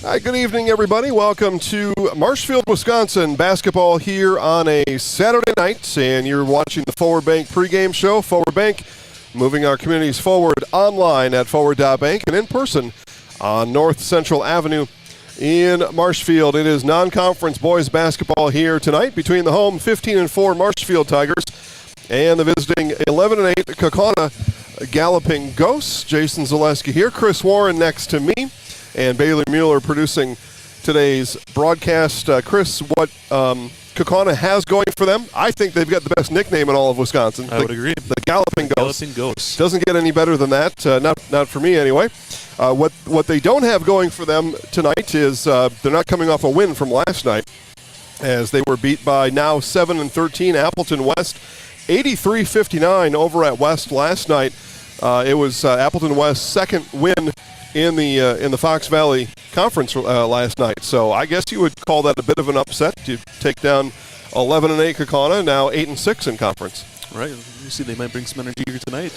Hi, good evening, everybody. Welcome to Marshfield, Wisconsin basketball here on a Saturday night, and you're watching the Forward Bank pregame show. Forward Bank, moving our communities forward online at forward.bank and in person on North Central Avenue in Marshfield. It is non-conference boys basketball here tonight between the home 15-4 Marshfield Tigers and the visiting 11-8 Kaukauna Galloping Ghosts. Jason Zaleski here, Chris Warren next to me, and Bailey Mueller producing today's broadcast. Chris, what Kaukauna has going for them, I think they've got the best nickname in all of Wisconsin. I would agree. The Galloping Ghosts. Galloping Ghosts. Doesn't get any better than that, not for me anyway. What they don't have going for them tonight is they're not coming off a win from last night, as they were beat by now 7-13 Appleton West, 83-59 over at West last night. It was Appleton West's second win in the Fox Valley Conference last night. So I guess you would call that a bit of an upset to take down 11-8 Kaukauna, now 8-6 in conference. Right. You see, they might bring some energy here tonight.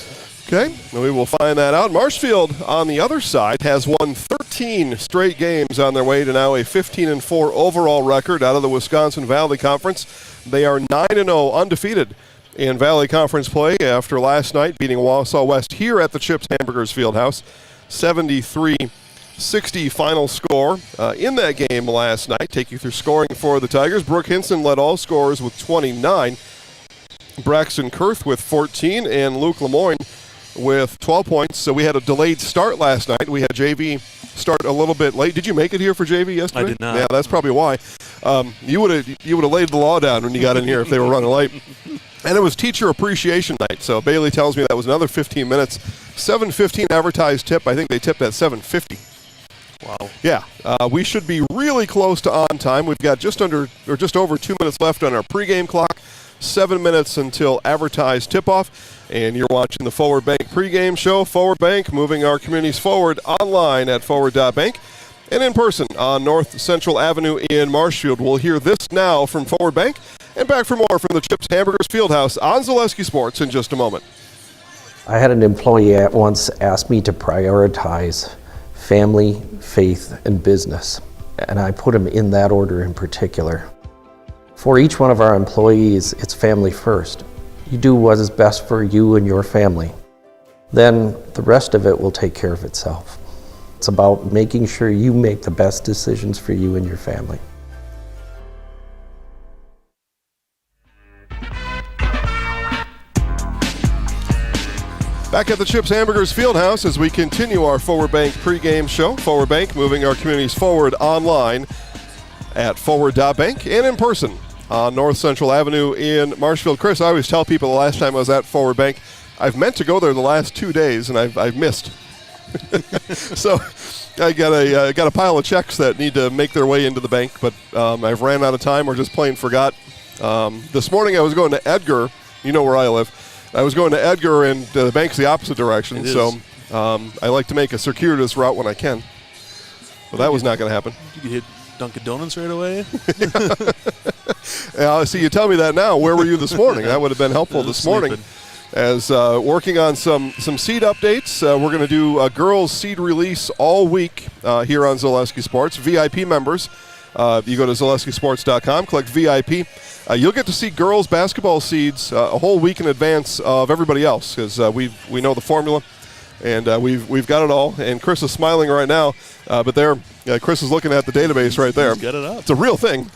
Okay, well, we will find that out. Marshfield, on the other side, has won 13 straight games on their way to now a 15-4 overall record out of the Wisconsin Valley Conference. They are 9-0 undefeated in Valley Conference play after last night beating Wausau West here at the Chips Hamburgers Fieldhouse. 73-60 final score in that game last night. Take you through scoring for the Tigers. Brooke Hinson led all scorers with 29. Braxton Kurth with 14, and Luke Lemoyne with 12 points. So we had a delayed start last night. We had JV start a little bit late. Did you make it here for JV yesterday? I did not. Yeah, that's probably why. You would have laid the law down when you got in here if they were running late. And it was Teacher Appreciation Night, so Bailey tells me that was another 15 minutes. 7:15 advertised tip. I think they tipped at 7:50. Wow. Yeah, we should be really close to on time. We've got just over 2 minutes left on our pregame clock. 7 minutes until advertised tip-off, and you're watching the Forward Bank pregame show. Forward Bank, moving our communities forward online at forward.bank and in person on North Central Avenue in Marshfield. We'll hear this now from Forward Bank, and back for more from the Chips Hamburgers Fieldhouse on Zaleski Sports in just a moment. I had an employee at once ask me to prioritize family, faith, and business, and I put them in that order in particular. For each one of our employees, it's family first. You do what is best for you and your family. Then the rest of it will take care of itself. It's about making sure you make the best decisions for you and your family. Back at the Chips Hamburgers Fieldhouse as we continue our Forward Bank pregame show. Forward Bank, moving our communities forward online at forward.bank and in person on North Central Avenue in Marshfield. Chris, I always tell people the last time I was at Forward Bank, I've meant to go there the last 2 days, and I've missed. So I got a pile of checks that need to make their way into the bank, but I've ran out of time or just plain forgot. This morning I was going to Edgar. You know where I live. I was going to Edgar, and the bank's the opposite direction, so I like to make a circuitous route when I can. Well, that was not going to happen. You could hit Dunkin' Donuts right away. See, you tell me that now. Where were you this morning? That would have been helpful this morning. As working on some seed updates. We're going to do a girls' seed release all week here on Zaleski Sports. VIP members, you go to zaleskisports.com, click VIP. You'll get to see girls' basketball seeds a whole week in advance of everybody else, because we know the formula, and we've got it all. And Chris is smiling right now, but Chris is looking at the database right there. He's got it up. It's a real thing.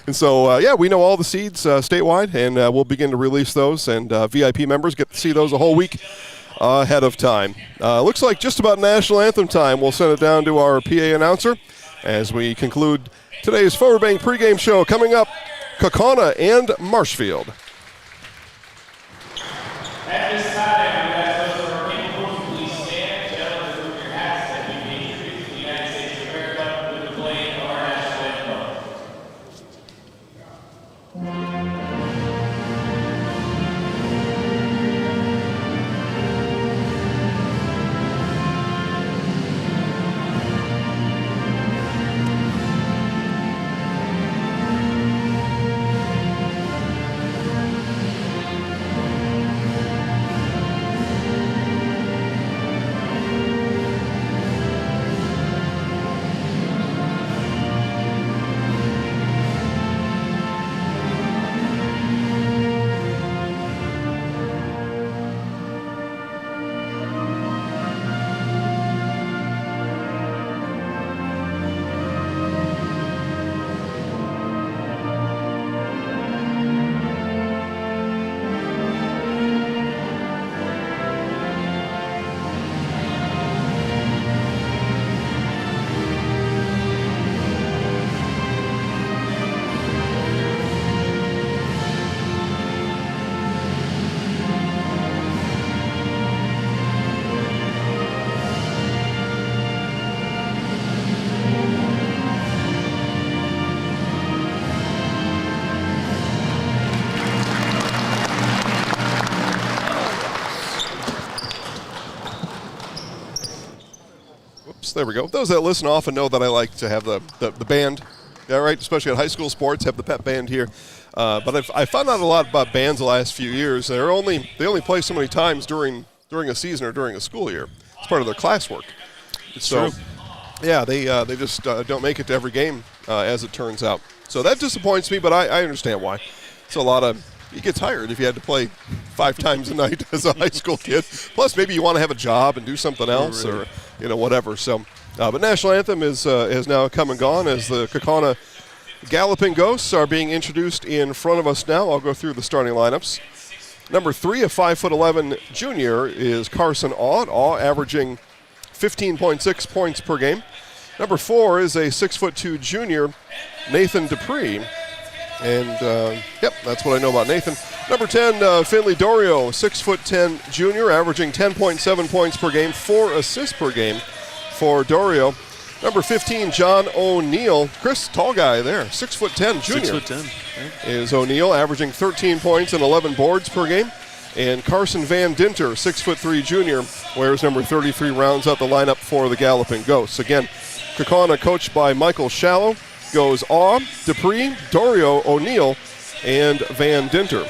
And so, we know all the seeds statewide, and we'll begin to release those. And VIP members get to see those a whole week ahead of time. Looks like just about national anthem time. We'll send it down to our PA announcer as we conclude today's Forward Bank pregame show. Coming up, Kaukauna and Marshfield. At this time, we ask those who are capable to please stand. Gentlemen, remove your hats as we introduce the United States of America with the playing of our national anthem. So there we go. Those that listen often know that I like to have the band, yeah, right? Especially at high school sports, have the pep band here. But I found out a lot about bands the last few years. They only play so many times during a season or during a school year. It's part of their classwork. It's true. Yeah, they just don't make it to every game, as it turns out. So that disappoints me, but I understand why. It's a lot of – you get tired if you had to play 5 times a night as a high school kid. Plus, maybe you want to have a job and do something else or, whatever. So, but National Anthem is now come and gone as the Kaukauna Galloping Ghosts are being introduced in front of us now. I'll go through the starting lineups. Number 3, a 5'11" junior, is Carson Awe averaging 15.6 points per game. Number 4 is a 6'2" junior, Nathan Dupree. And, that's what I know about Nathan. Number 10, Finley Dorio, 6'10" junior, averaging 10.7 points per game, 4 assists per game for Dorio. Number 15, John O'Neill. Chris, tall guy there, 6'10" junior. 6'10", is O'Neill, averaging 13 points and 11 boards per game. And Carson Van Dinter, 6'3" junior, wears number 33, rounds out the lineup for the Galloping Ghosts. Again, Kaukauna, coached by Michael Shallow, goes Awe, Dupree, Dorio, O'Neill, and Van Dinter.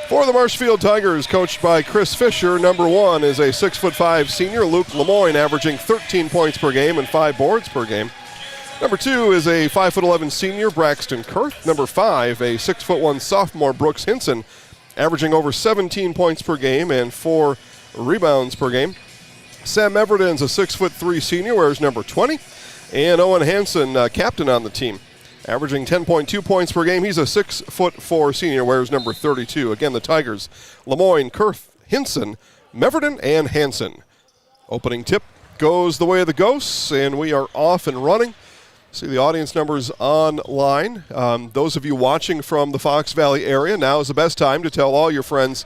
For the Marshfield Tigers, coached by Chris Fisher, number 1 is a 6'5" senior, Luke Lemoyne, averaging 13 points per game and 5 boards per game. Number 2 is a 5'11" senior, Braxton Kurth. Number 5, a 6'1" sophomore, Brooks Hinson, averaging over 17 points per game and 4 rebounds per game. Sam Everton's a 6'3" senior, wears number 20. And Owen Hansen, captain on the team, averaging 10.2 points per game. He's a 6'4" senior, wears number 32. Again, the Tigers, Lemoyne, Kurth, Hinson, Meverton, and Hansen. Opening tip goes the way of the Ghosts, and we are off and running. See the audience numbers online. Those of you watching from the Fox Valley area, now is the best time to tell all your friends,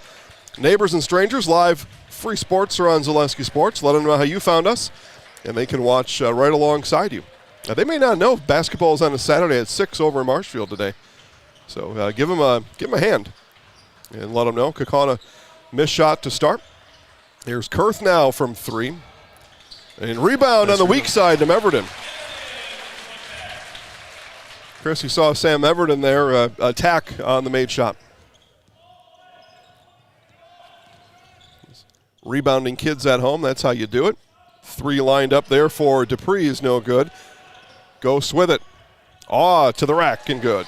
neighbors, and strangers. Live free sports are on Zaleski Sports. Let them know how you found us, and they can watch right alongside you. They may not know basketball is on a Saturday at 6 over in Marshfield today. So give them a hand and let them know. Kaukauna missed shot to start. Here's Kurth now from 3. And rebound on the weak side to Meverton. Chris, you saw Sam Everton there attack on the made shot. Rebounding kids at home, that's how you do it. 3 lined up there for Dupree is no good. Ghosts with it. Awe to the rack and good.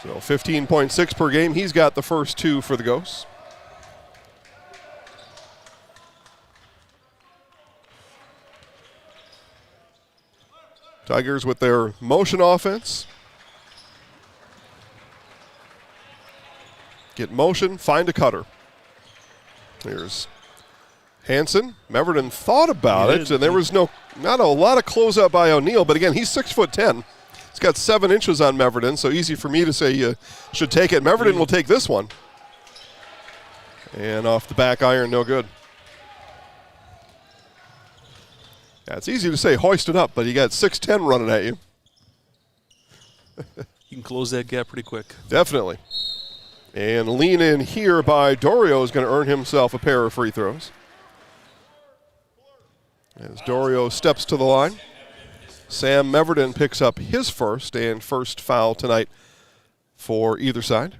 So 15.6 per game. He's got the first 2 for the Ghosts. Tigers with their motion offense. Get motion, find a cutter. Here's Hansen. Meverton thought about it, and there was not a lot of closeout by O'Neill, but again, he's 6'10". He's got 7 inches on Meverton, so easy for me to say you should take it. Meverton will take this one. And off the back iron, no good. Yeah, it's easy to say hoist it up, but you got 6'10" running at you. You can close that gap pretty quick. Definitely. And lean in here by Dorio is going to earn himself a pair of free throws. As Dorio steps to the line, Sam Meverton picks up his first foul tonight for either side.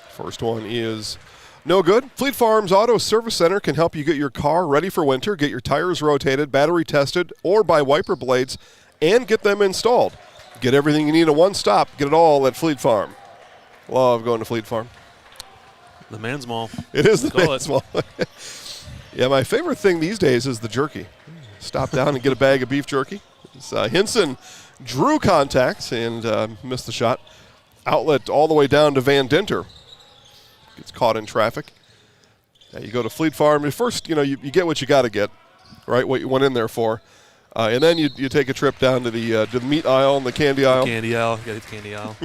First one is no good. Fleet Farms Auto Service Center can help you get your car ready for winter, get your tires rotated, battery tested, or buy wiper blades, and get them installed. Get everything you need at one stop. Get it all at Fleet Farm. Love going to Fleet Farm. The man's mall. It is the man's mall. Yeah, my favorite thing these days is the jerky. Stop down and get a bag of beef jerky. Hinson drew contact and missed the shot. Outlet all the way down to Van Dinter. Gets caught in traffic. You go to Fleet Farm. First, you get what you got to get, right? What you went in there for. And then you take a trip down to the meat aisle and the candy aisle. Candy aisle. You got the candy aisle.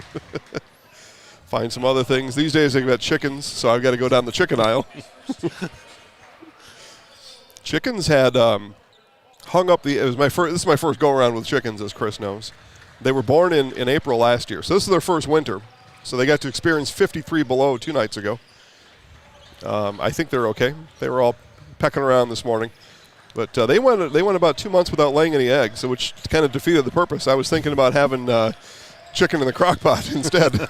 Find some other things. These days they've got chickens, so I've got to go down the chicken aisle. Chickens had hung up this is my first go-around with chickens, as Chris knows. They were born in April last year, so this is their first winter. So they got to experience 53 below 2 nights ago. I think they're okay. They were all pecking around this morning. But they went about 2 months without laying any eggs, which kind of defeated the purpose. I was thinking about having chicken in the crock pot instead.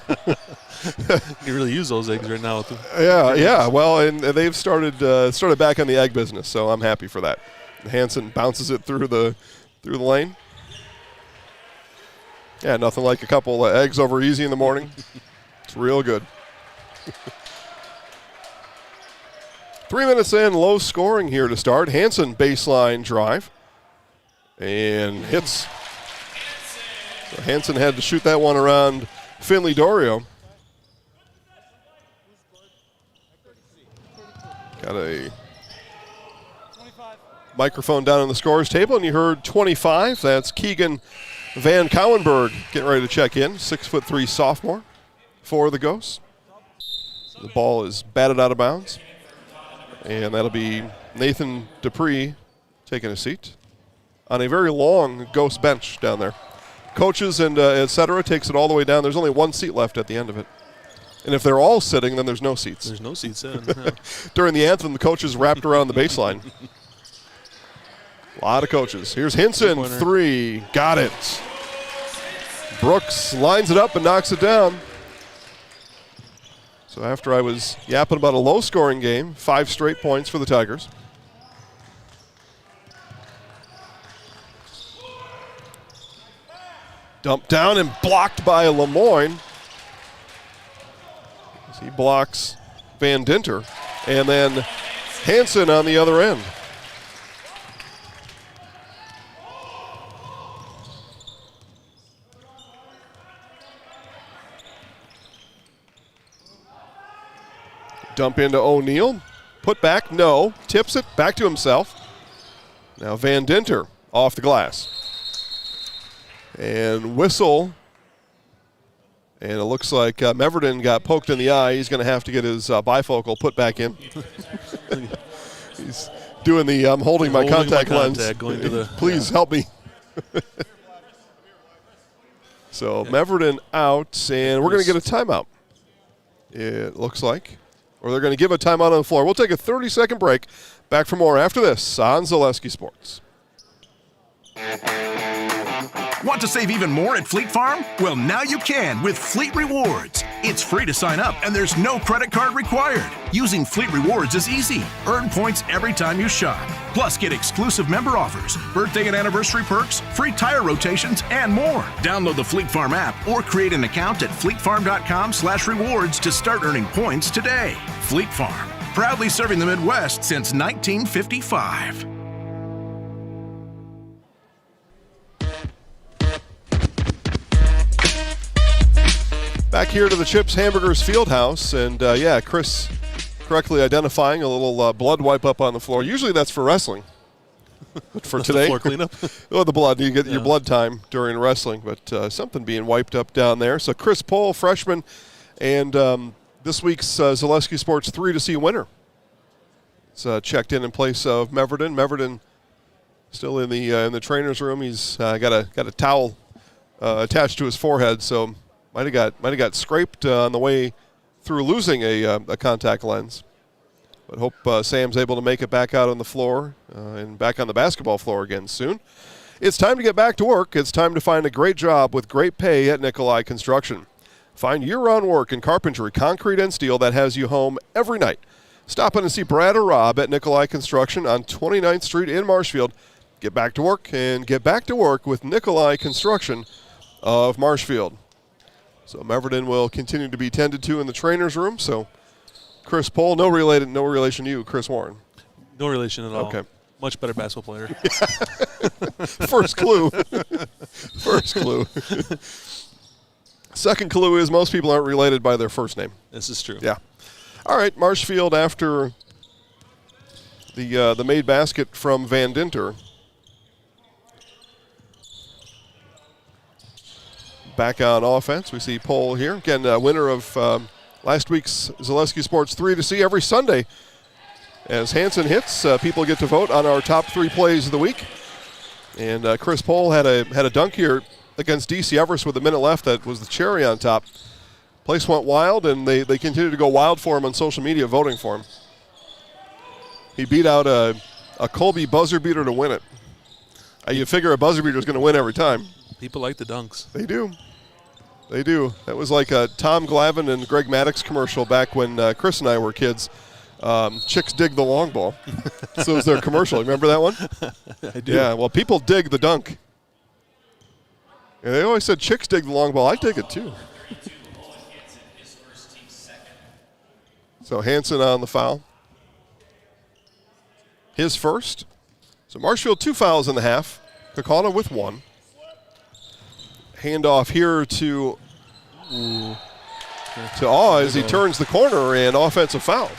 You really use those eggs right now. Yeah. Well, and they've started back on the egg business, so I'm happy for that. Hansen bounces it through the lane. Yeah, nothing like a couple of eggs over easy in the morning. It's real good. 3 minutes in, low scoring here to start. Hansen baseline drive and hits. So Hansen had to shoot that one around Finley Dorio. Got a microphone down on the scores table, and you heard 25. That's Keegan Van Cowenberg getting ready to check in. 6'3" sophomore for the Ghosts. The ball is batted out of bounds. And that'll be Nathan Dupree taking a seat on a very long Ghost bench down there. Coaches and et cetera takes it all the way down. There's only one seat left at the end of it. And if they're all sitting, then there's no seats. There's no seats in. During the anthem, the coaches wrapped around the baseline. A lot of coaches. Here's Hinson, 3. Got it. Brooks lines it up and knocks it down. So after I was yapping about a low-scoring game, 5 straight points for the Tigers. Dumped down and blocked by Lemoyne. He blocks Van Dinter. And then Hansen on the other end. Dump into O'Neal. Put back, no. Tips it back to himself. Now Van Dinter off the glass. And whistle. And it looks like Meverden got poked in the eye. He's going to have to get his bifocal put back in. He's doing the holding my contact lens. Going to the, Please help me. So Meverden out, and we're going to get a timeout. It looks like. Or they're going to give a timeout on the floor. We'll take a 30-second break. Back for more after this on Zaleski Sports. Want to save even more at Fleet Farm? Well, now you can with Fleet Rewards. It's free to sign up and there's no credit card required. Using Fleet Rewards is easy. Earn points every time you shop. Plus, get exclusive member offers, birthday and anniversary perks, free tire rotations, and more. Download the Fleet Farm app or create an account at fleetfarm.com/rewards to start earning points today. Fleet Farm, proudly serving the Midwest since 1955. Back here to the Chips Hamburgers Fieldhouse, and Chris correctly identifying a little blood wipe up on the floor. Usually that's for wrestling. But for today, the floor cleanup. Oh, the blood. You get your blood time during wrestling, but something being wiped up down there. So Chris Pohl, freshman, and this week's Zaleski Sports 3-C winner. It's checked in place of Meverden. Meverden still in the trainer's room. He's got a towel attached to his forehead, so might have got scraped on the way through losing a contact lens. But hope Sam's able to make it back out on the floor and back on the basketball floor again soon. It's time to get back to work. It's time to find a great job with great pay at Nikolai Construction. Find year-round work in carpentry, concrete, and steel that has you home every night. Stop in and see Brad or Rob at Nikolai Construction on 29th Street in Marshfield. Get back to work and get back to work with Nikolai Construction of Marshfield. So Meverden will continue to be tended to in the trainer's room. So Chris Pohl, no relation to you, Chris Warren. No relation at all. Okay. Much better basketball player. First clue. First clue. Second clue is most people aren't related by their first name. This is true. Yeah. All right, Marshfield after the made basket from Van Dinter. Back on offense, we see Pohl here. Again, winner of last week's Zaleski Sports 3-C every Sunday. As Hansen hits, people get to vote on our top 3 plays of the week. And Chris Pohl had a dunk here against DC Everest with a minute left that was the cherry on top. Place went wild, and they continue to go wild for him on social media, voting for him. He beat out a Colby buzzer beater to win it. You figure a buzzer beater is going to win every time. People like the dunks. They do. They do. That was like a Tom Glavine and Greg Maddox commercial back when Chris and I were kids. Chicks dig the long ball. So it was their commercial. Remember that one? I do. Yeah, well, people dig the dunk. And they always said chicks dig the long ball. I dig it too. So Hansen on the foul. His first. So Marshfield 2 fouls in the half. Kaukauna with 1. Handoff here to Awe as he turns the corner, and offensive foul.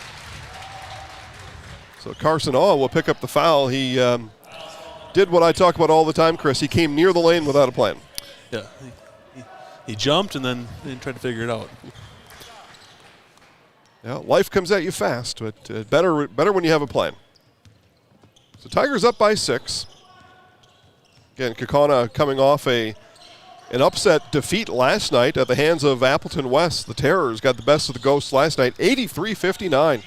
So Carson Awe will pick up the foul. He did what I talk about all the time, Chris. He came near the lane without a plan. Yeah. He jumped and then tried to figure it out. Yeah, life comes at you fast, but better when you have a plan. So Tigers up by 6. Again, Kaukauna coming off an upset defeat last night at the hands of Appleton West. The Terrors got the best of the Ghosts last night, 83-59.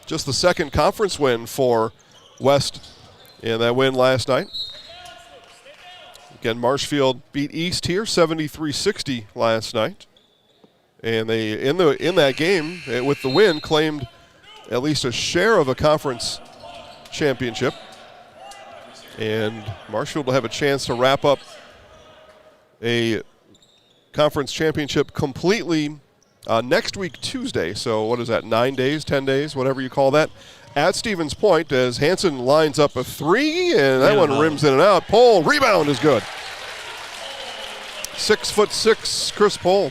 Just the second conference win for West in that win last night. Again, Marshfield beat East here, 73-60 last night. And they, in that game, with the win, claimed at least a share of a conference championship. And Marshfield will have a chance to wrap up a conference championship completely next week, Tuesday. So what is that, 9 days, 10 days, whatever you call that, at Stevens Point as Hansen lines up a 3, and that one rims in and out. Pohl, rebound is good. 6'6", Chris Pohl.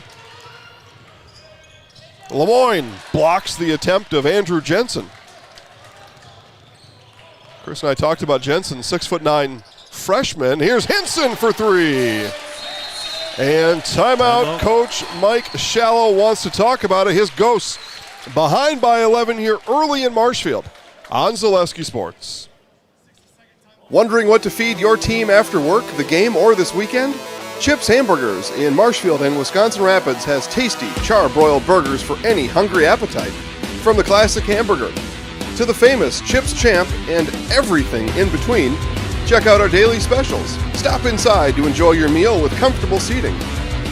Lemoyne blocks the attempt of Andrew Jensen. Chris and I talked about Jensen, 6'9" freshman. Here's Henson for 3. And timeout. Coach Mike Shallow wants to talk about it. His Ghosts behind by 11 here early in Marshfield on Zaleski Sports. Wondering what to feed your team after work, the game, or this weekend? Chips Hamburgers in Marshfield and Wisconsin Rapids has tasty char-broiled burgers for any hungry appetite. From the classic hamburger to the famous Chips Champ and everything in between, check out our daily specials. Stop inside to enjoy your meal with comfortable seating.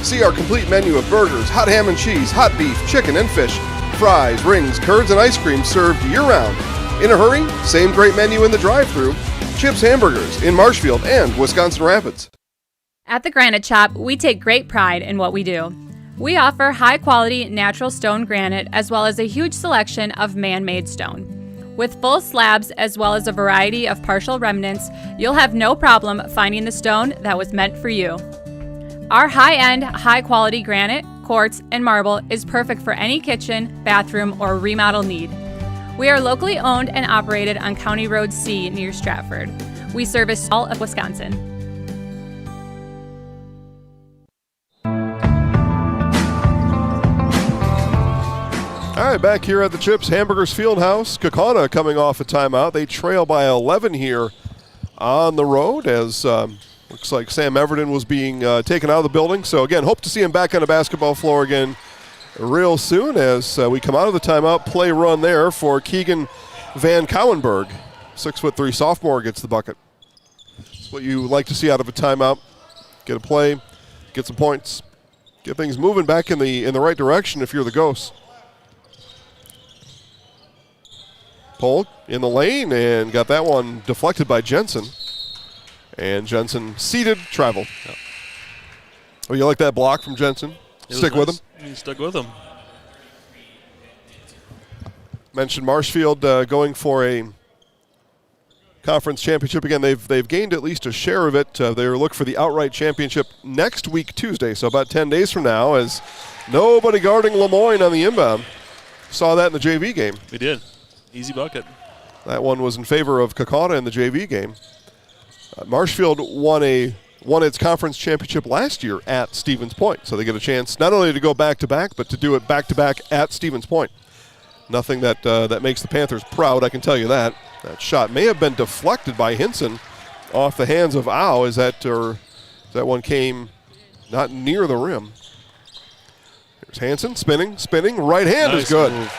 See our complete menu of burgers, hot ham and cheese, hot beef, chicken and fish, fries, rings, curds, and ice cream served year-round. In a hurry? Same great menu in the drive-thru. Chips Hamburgers in Marshfield and Wisconsin Rapids. At the Granite Shop, we take great pride in what we do. We offer high-quality natural stone granite as well as a huge selection of man-made stone. With full slabs as well as a variety of partial remnants, you'll have no problem finding the stone that was meant for you. Our high-end, high-quality granite, quartz, and marble is perfect for any kitchen, bathroom, or remodel need. We are locally owned and operated on County Road C near Stratford. We service all of Wisconsin. All right, back here at the Chips Hamburgers Fieldhouse. Kaukauna coming off a timeout. They trail by 11 here on the road as looks like Sam Everton was being taken out of the building. So, again, hope to see him back on the basketball floor again real soon as we come out of the timeout. Play run there for Keegan Van Cowenberg. 6'3" sophomore gets the bucket. That's what you like to see out of a timeout. Get a play, get some points, get things moving back in the right direction if you're the Ghosts. Pohl in the lane and got that one deflected by Jensen. And Jensen seated, travel. Yeah. Oh, you like that block from Jensen? Stick with him? He stuck with him. Mentioned Marshfield going for a conference championship again. They've gained at least a share of it. They look for the outright championship next week, Tuesday, so about 10 days from now, as nobody guarding Lemoyne on the inbound. Saw that in the JV game. We did. Easy bucket. That one was in favor of Kaukauna in the JV game. Marshfield won its conference championship last year at Stevens Point, so they get a chance not only to go back-to-back, but to do it back-to-back at Stevens Point. Nothing that makes the Panthers proud, I can tell you that. That shot may have been deflected by Hinson off the hands of Au as that one came not near the rim. Here's Hansen spinning, right hand Nice is good. move.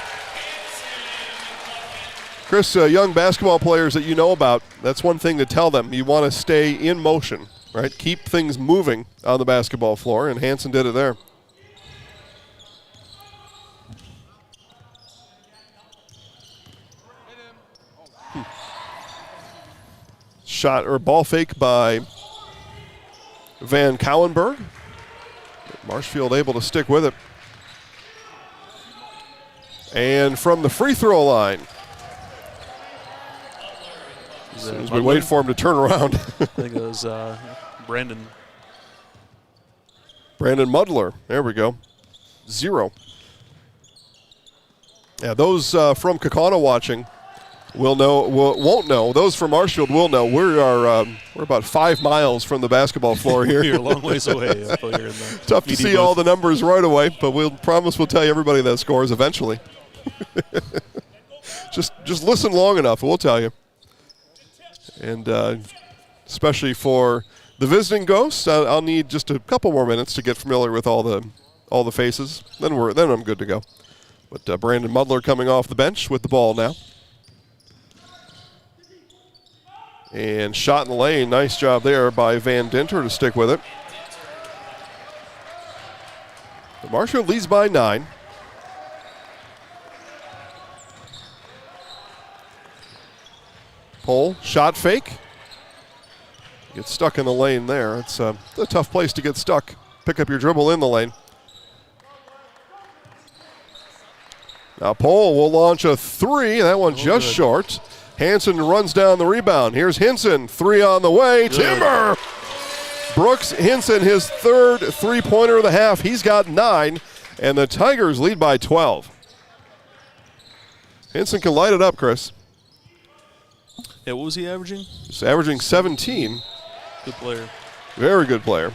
Chris, young basketball players that you know about, that's one thing to tell them. You want to stay in motion, right? Keep things moving on the basketball floor, and Hansen did it there. Shot or ball fake by Van Cowenberg. Marshfield able to stick with it. And from the free throw line, as we wait for him to turn around. I think it was Brandon. Brandon Mudler. There we go. 0. Yeah, those from Kaukauna watching won't know. Those from Marshfield will know. We're about 5 miles from the basketball floor here. You're a long ways away. You're in the Tough to see all the numbers right away, but we'll tell you everybody that scores eventually. just listen long enough, and we'll tell you. And especially for the visiting ghosts, I'll need just a couple more minutes to get familiar with all the faces. Then I'm good to go. But Brandon Mudler coming off the bench with the ball now. And shot in the lane. Nice job there by Van Dinter to stick with it. The Marshfield leads by 9. Pole, shot fake. Gets stuck in the lane there. It's a tough place to get stuck. Pick up your dribble in the lane. Now Pole will launch a 3. That one just good. short. Hansen runs down the rebound. Here's Hinson. 3 on the way. Good. Timber! Brooks Hinson, his third three-pointer of the half. He's got 9, and the Tigers lead by 12. Hinson can light it up, Chris. Yeah, what was he averaging? He's averaging 17. Good player. Very good player.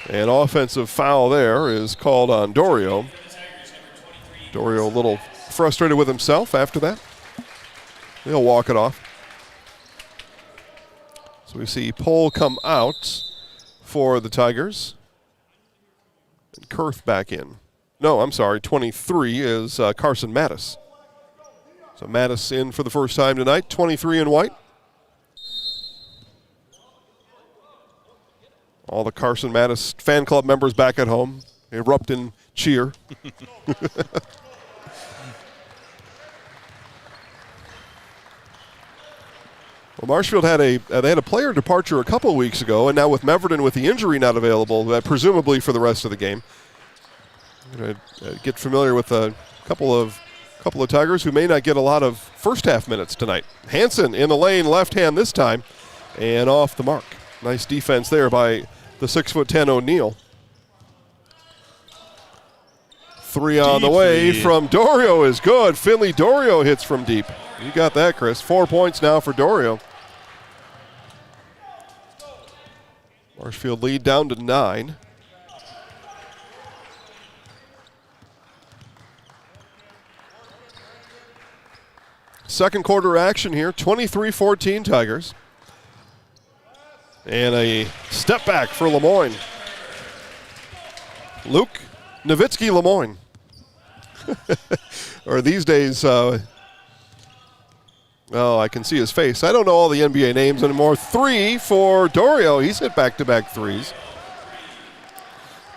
An offensive foul there is called on Dorio. Dorio a little frustrated with himself after that. He'll walk it off. So we see Pole come out for the Tigers. And Kurth back in. No, I'm sorry, 23 is Carson Mattis. So Mattis in for the first time tonight, 23 in white. All the Carson Mattis fan club members back at home erupt in cheer. Well, Marshfield had a player departure a couple of weeks ago, and now with Meverton with the injury not available, presumably for the rest of the game. I'm going to get familiar with a couple of Tigers who may not get a lot of first half minutes tonight. Hansen in the lane, left hand this time, and off the mark. Nice defense there by the 6'10" O'Neal. 3 on the way from Dorio is good. Finley Dorio hits from deep. You got that, Chris. 4 points now for Dorio. Marshfield lead down to 9. Second quarter action here, 23-14 Tigers. And a step back for Lemoyne. Luke Nowitzki Lemoyne. Or these days, I can see his face. I don't know all the NBA names anymore. 3 for Dorio. He's hit back-to-back threes.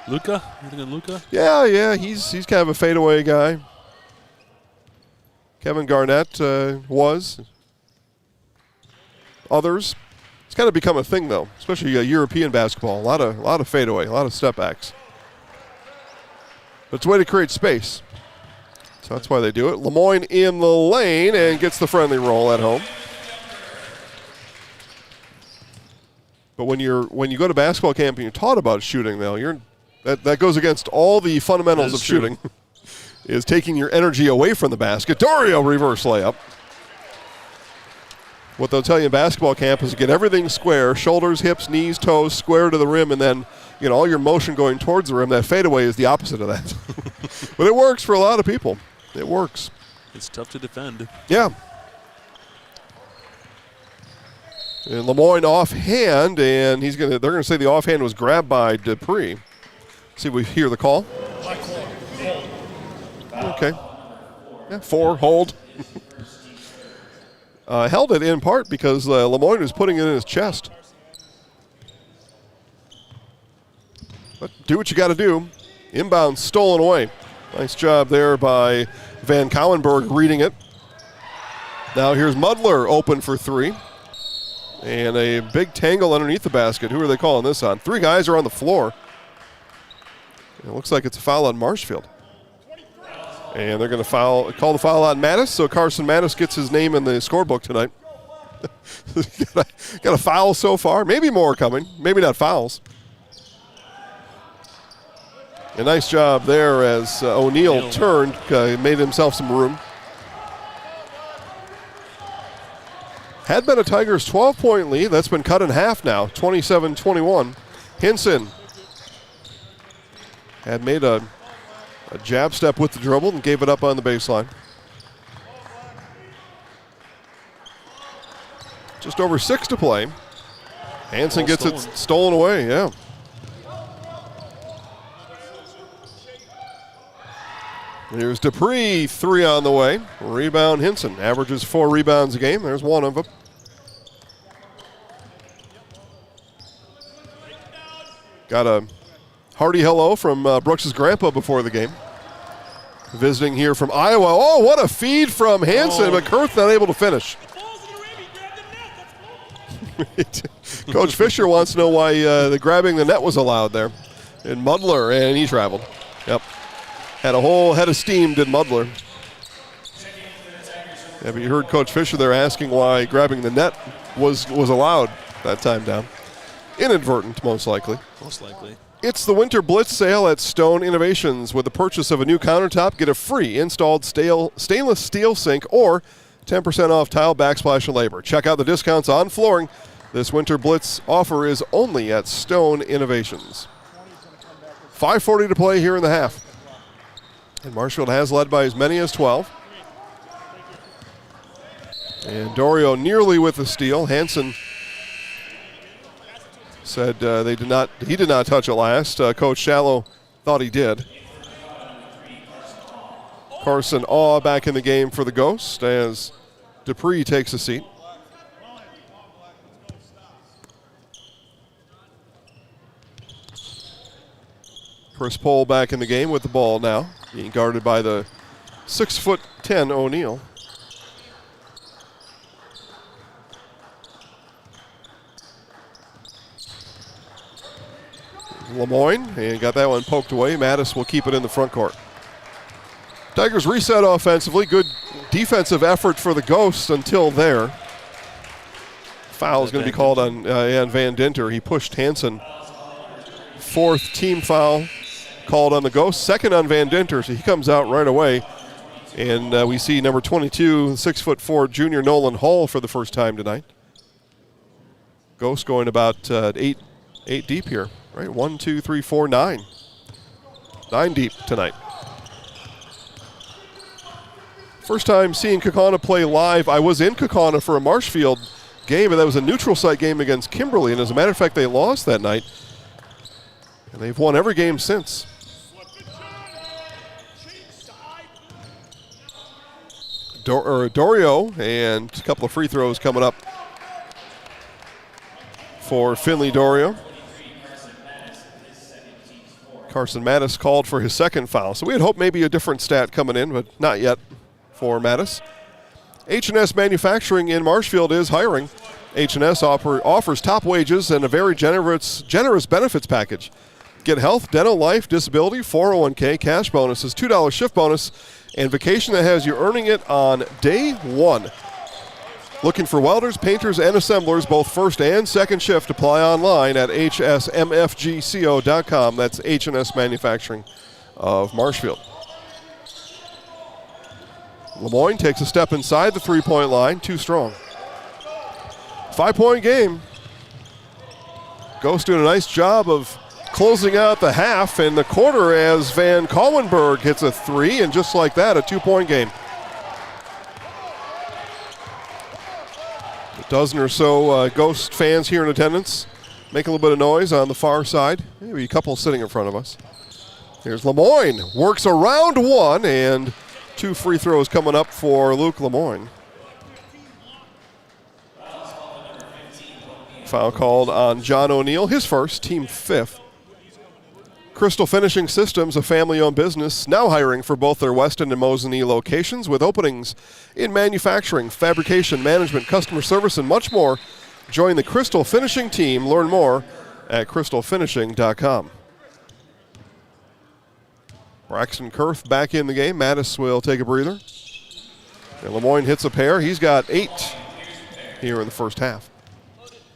Luka? You thinking Luka? Yeah, he's kind of a fadeaway guy. Kevin Garnett was. Others. It's kind of become a thing, though, especially European basketball. A lot of fadeaway, a lot of step-backs. But it's a way to create space. So that's why they do it. Lemoyne in the lane and gets the friendly roll at home. But when you go to basketball camp and you're taught about shooting, though, that goes against all the fundamentals of shooting. Is taking your energy away from the basket. Dorio reverse layup. What they'll tell you in basketball camp is to get everything square, shoulders, hips, knees, toes, square to the rim, and then all your motion going towards the rim. That fadeaway is the opposite of that. But it works for a lot of people. It works. It's tough to defend. Yeah. And Lemoyne offhand, and they're gonna say the offhand was grabbed by Dupree. See if we hear the call. High Okay. Yeah, 4, hold. Held it in part because Lemoyne was putting it in his chest. But do what you got to do. Inbound stolen away. Nice job there by Van Couwenberg reading it. Now here's Mudler open for 3. And a big tangle underneath the basket. Who are they calling this on? 3 guys are on the floor. It looks like it's a foul on Marshfield. And they're going to call the foul on Mattis, so Carson Mattis gets his name in the scorebook tonight. got a foul so far. Maybe more coming. Maybe not fouls. A nice job there as O'Neal turned, made himself some room. Had been a Tigers 12-point lead. That's been cut in half now, 27-21. Hinson had made a jab step with the dribble and gave it up on the baseline. Just over 6 to play. Hanson gets it stolen away, yeah. There's Dupree, 3 on the way. Rebound Hinson, averages 4 rebounds a game. There's one of them. Got a hearty hello from Brooks' grandpa before the game. Visiting here from Iowa. Oh, what a feed from Hanson, but Kurth not able to finish. Coach Fisher wants to know why the grabbing the net was allowed there. And Mudler, and he traveled. Yep. Had a whole head of steam, did Mudler. Yeah, but you heard Coach Fisher there asking why grabbing the net was allowed that time down. Inadvertent, most likely. Most likely. It's the Winter Blitz sale at Stone Innovations. With the purchase of a new countertop, get a free installed stainless steel sink or 10% off tile, backsplash, and labor. Check out the discounts on flooring. This Winter Blitz offer is only at Stone Innovations. 5:40 to play here in the half. And Marshfield has led by as many as 12. And Dorio nearly with the steal. Hanson said he did not touch it last. Coach Shallow thought he did. Carson Awe back in the game for the Ghost as Dupree takes a seat. Chris Pohl back in the game with the ball now, being guarded by the 6'10" O'Neal. Lemoyne, and got that one poked away. Mattis will keep it in the front court. Tigers reset offensively. Good defensive effort for the Ghosts until there. Foul is going to be called on Van Dinter. He pushed Hanson. 4th team foul called on the Ghosts. 2nd on Van Dinter, so he comes out right away. And we see number 22, 6'4" junior Nolan Hall for the first time tonight. Ghosts going about 8 deep here. Right, 1, 2, 3, 4, 9. 9 deep tonight. First time seeing Kaukauna play live. I was in Kaukauna for a Marshfield game, and that was a neutral site game against Kimberly. And as a matter of fact, they lost that night. And they've won every game since. Dorio, and a couple of free throws coming up for Finley Dorio. Carson Mattis called for his 2nd foul. So we had hoped maybe a different stat coming in, but not yet for Mattis. H&S Manufacturing in Marshfield is hiring. H&S offers top wages and a very generous benefits package. Get health, dental, life, disability, 401k, cash bonuses, $2 shift bonus, and vacation that has you earning it on day 1. Looking for welders, painters, and assemblers, both first and second shift. Apply online at hsmfgco.com. That's H&S Manufacturing of Marshfield. Lemoyne takes a step inside the three-point line. Too strong. 5-point game. Ghost doing a nice job of closing out the half and the quarter as Van Couwenberg hits a 3, and just like that, a 2-point game. A dozen or so Ghost fans here in attendance. Make a little bit of noise on the far side. Maybe a couple sitting in front of us. Here's Lemoyne. Works around one, and 2 free throws coming up for Luke Lemoyne. Foul called on John O'Neill, his first, team 5th. Crystal Finishing Systems, a family-owned business, now hiring for both their Weston and Mosinee locations with openings in manufacturing, fabrication, management, customer service, and much more. Join the Crystal Finishing team. Learn more at crystalfinishing.com. Braxton Kurth back in the game. Mattis will take a breather. And Lemoyne hits a pair. He's got 8 here in the first half.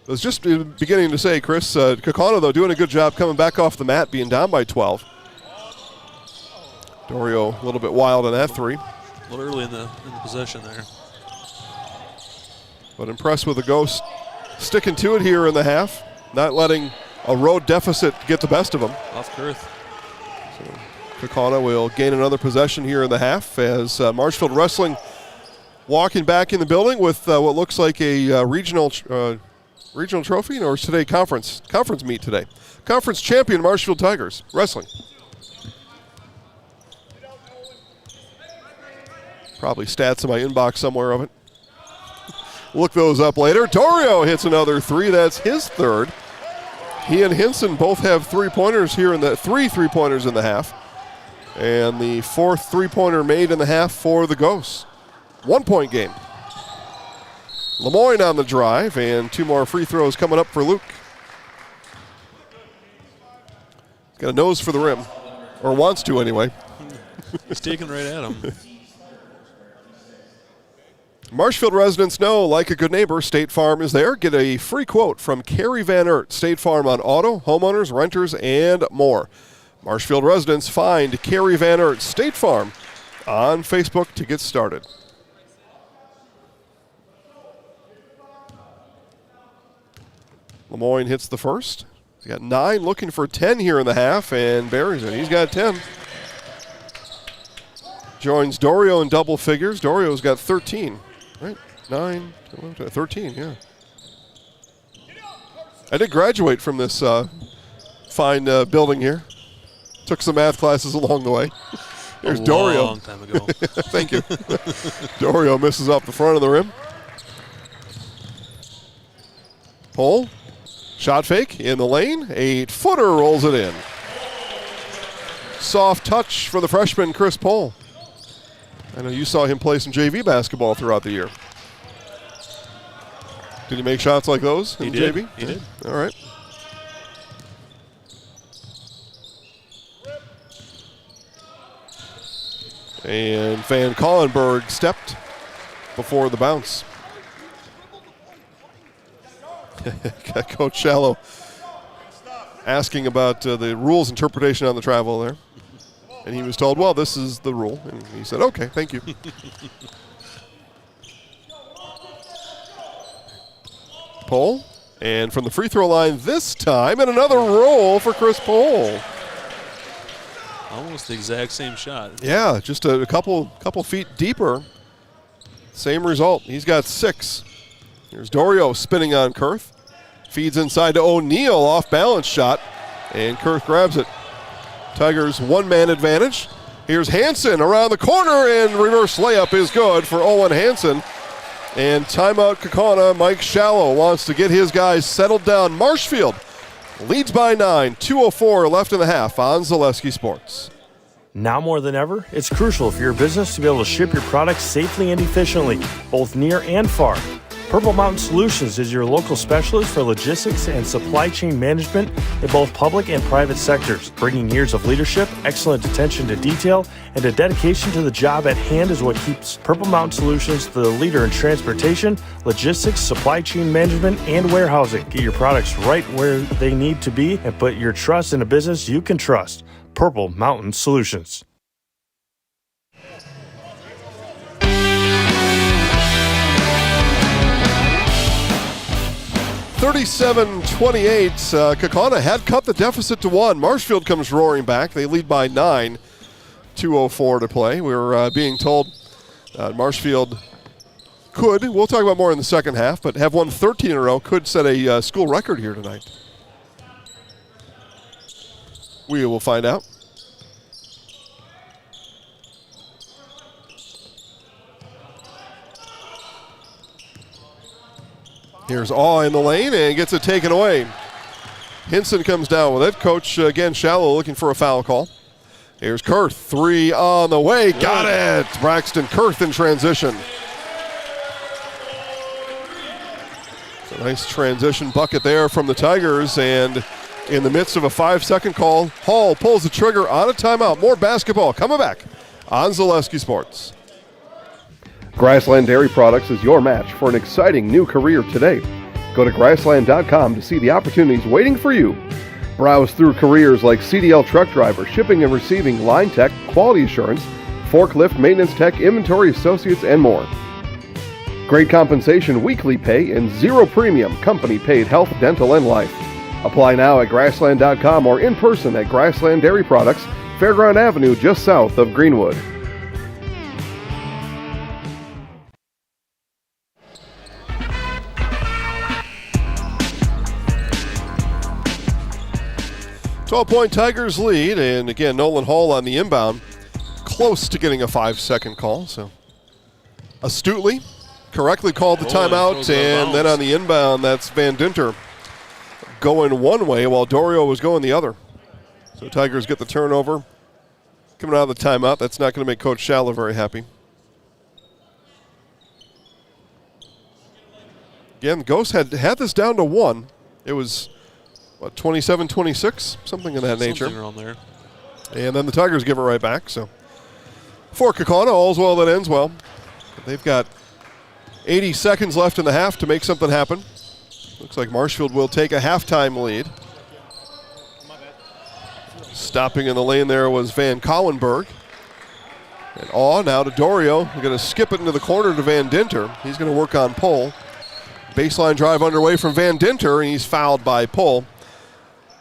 I was just beginning to say, Chris, Kaukauna, though, doing a good job coming back off the mat, being down by 12. Dorio a little bit wild on that 3. A little early in the possession there. But impressed with the Ghost sticking to it here in the half, not letting a road deficit get the best of them. Off Kurth. So Kaukauna will gain another possession here in the half as Marshfield Wrestling walking back in the building with what looks like a regional trophy, or is today conference meet today. Conference champion Marshfield Tigers Wrestling. Probably stats in my inbox somewhere of it. Look those up later. Dorio hits another 3. That's his 3rd. He and Hinson both have 3-pointers here in the 3 3-pointers in the half. And the 4th 3-pointer made in the half for the Ghosts. 1-point game. Lemoyne on the drive, and 2 more free throws coming up for Luke. He's got a nose for the rim, or wants to anyway. He's taking right at him. Marshfield residents know, like a good neighbor, State Farm is there. Get a free quote from Carrie Van Ert. State Farm on auto, homeowners, renters, and more. Marshfield residents find Carrie Van Ert State Farm on Facebook to get started. Lemoyne hits the first. He's got 9, looking for 10 here in the half, and buries it. He's got 10. Joins Dorio in double figures. Dorio's got 13. Right, 9, 11, 13, yeah. I did graduate from this fine building here. Took some math classes along the way. There's Dorio. A long time ago. Thank you. Dorio misses off the front of the rim. Pole. Shot fake in the lane. 8-footer rolls it in. Soft touch for the freshman, Chris Pohl. I know you saw him play some JV basketball throughout the year. Did he make shots like those in JV? He did. All right. And Van Kallenberg stepped before the bounce. Coach Shallow asking about the rules interpretation on the travel there. And he was told, well, this is the rule. And he said, okay, thank you. Pohl. And from the free throw line this time, and another roll for Chris Pohl. Almost the exact same shot. Yeah, just a couple feet deeper. Same result. He's got 6. Here's Dorio spinning on Kurth. Feeds inside to O'Neill, off-balance shot, and Kurth grabs it. Tigers 1-man advantage. Here's Hansen around the corner, and reverse layup is good for Owen Hansen. And timeout Kaukauna. Mike Shallow wants to get his guys settled down. Marshfield leads by 9, 2:04 left in the half on Zaleski Sports. Now more than ever, it's crucial for your business to be able to ship your products safely and efficiently, both near and far. Purple Mountain Solutions is your local specialist for logistics and supply chain management in both public and private sectors. Bringing years of leadership, excellent attention to detail, and a dedication to the job at hand is what keeps Purple Mountain Solutions the leader in transportation, logistics, supply chain management, and warehousing. Get your products right where they need to be and put your trust in a business you can trust. Purple Mountain Solutions. 37-28. Kaukauna had cut the deficit to 1. Marshfield comes roaring back. They lead by 9. 2:04 to play. We're being told Marshfield could, we'll talk about more in the second half, but have won 13 in a row, could set a school record here tonight. We will find out. Here's Awe in the lane and gets it taken away. Hinson comes down with it. Coach, again, Shallow looking for a foul call. Here's Kurth, 3 on the way. Got it! Braxton Kurth in transition. It's a nice transition bucket there from the Tigers, and in the midst of a 5-second call, Hall pulls the trigger on a timeout. More basketball coming back on Zaleski Sports. Grassland Dairy Products is your match for an exciting new career today. Go to grassland.com to see the opportunities waiting for you. Browse through careers like CDL truck driver, shipping and receiving, line tech, quality assurance, forklift, maintenance tech, inventory associates, and more. Great compensation, weekly pay, and zero premium, company paid health, dental, and life. Apply now at grassland.com or in person at Grassland Dairy Products, Fairground Avenue, just south of Greenwood. Point Tigers lead, and again, Nolan Hall on the inbound, close to getting a 5-second call, so astutely, correctly called the timeout, and then on the inbound, that's Van Dinter going one way while Dorio was going the other. So Tigers get the turnover. Coming out of the timeout, that's not going to make Coach Schaller very happy. Again, the Ghosts had this down to 1. It was 27-26, something in that nature. Something around there. And then the Tigers give it right back. So for Kaukauna, all's well that ends well. They've got 80 seconds left in the half to make something happen. Looks like Marshfield will take a halftime lead. Stopping in the lane there was Van Collenberg. And now to Dorio. We're going to skip it into the corner to Van Dinter. He's going to work on Pohl. Baseline drive underway from Van Dinter, and he's fouled by Pohl.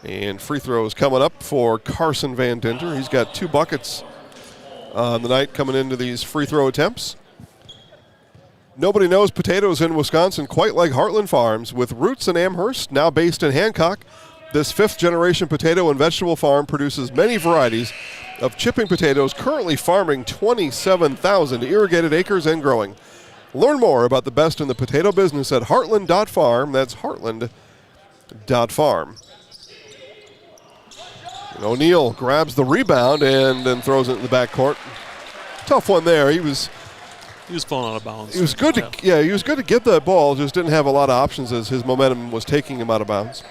And free throws coming up for Carson Van Dinter. He's got 2 buckets on the night coming into these free throw attempts. Nobody knows potatoes in Wisconsin quite like Heartland Farms. With roots in Amherst, now based in Hancock, this 5th-generation potato and vegetable farm produces many varieties of chipping potatoes, currently farming 27,000 irrigated acres and growing. Learn more about the best in the potato business at heartland.farm. That's heartland.farm. O'Neal grabs the rebound and then throws it in the backcourt. Tough one there. He was falling out of bounds. He was good to he was good to get that ball, just didn't have a lot of options as his momentum was taking him out of bounds.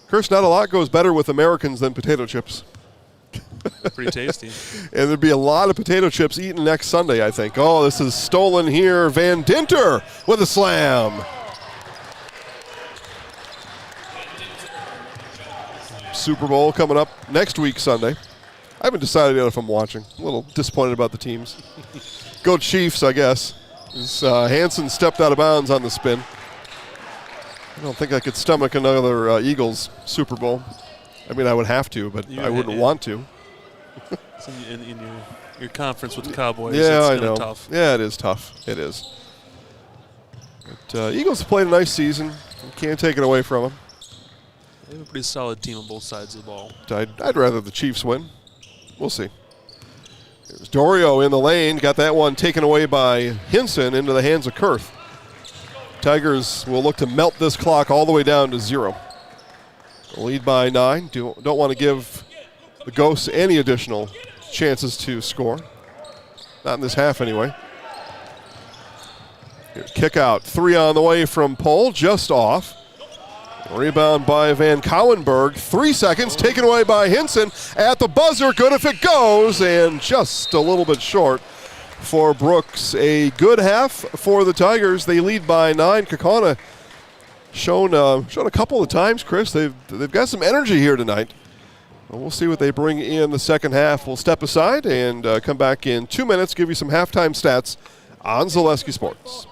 Chris, not a lot goes better with Americans than potato chips. Pretty tasty. And there'd be a lot of potato chips eaten next Sunday, I think. Oh, this is stolen here. Van Dinter with a slam. Super Bowl coming up next week Sunday. I haven't decided yet if I'm watching. A little disappointed about the teams. Go Chiefs, I guess. Hansen stepped out of bounds on the spin. I don't think I could stomach another Eagles Super Bowl. I mean, I would have to, but I wouldn't want to. in your conference with the Cowboys, yeah, it's I know. Tough. Yeah, it is tough. It is. But Eagles have played a nice season. Can't take it away from them. They have a pretty solid team on both sides of the ball. I'd rather the Chiefs win. We'll see. There's Dorio in the lane. Got that one taken away by Hinson into the hands of Kurth. Tigers will look to melt this clock all the way down to 0. Lead by 9. Don't want to give the Ghosts any additional chances to score. Not in this half anyway. Here's kick out. 3 on the way from Pohl, just off. Rebound by Van Collenberg. 3 seconds taken away by Hinson. At the buzzer, good if it goes, and just a little bit short for Brooks. A good half for the Tigers. They lead by 9. Kaukauna shown a couple of times, Chris. They've got some energy here tonight. Well, we'll see what they bring in the second half. We'll step aside and come back in 2 minutes, give you some halftime stats on Zaleski Sports.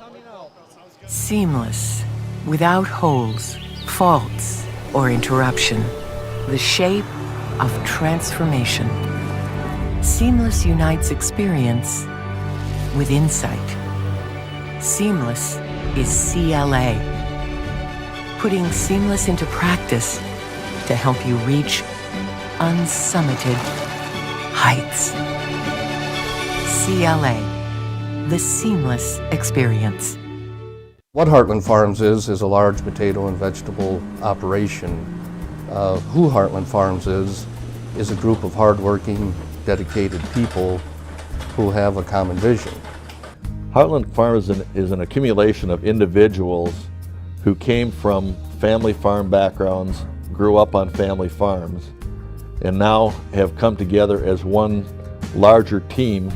Seamless, without holes, faults, or interruption. The shape of transformation. Seamless unites experience with insight. Seamless is CLA. Putting seamless into practice to help you reach unsummited heights. CLA. the seamless experience. What Heartland Farms is a large potato and vegetable operation. Who Heartland Farms is a group of hardworking, dedicated people who have a common vision. Heartland Farms is an accumulation of individuals who came from family farm backgrounds, grew up on family farms, and now have come together as one larger team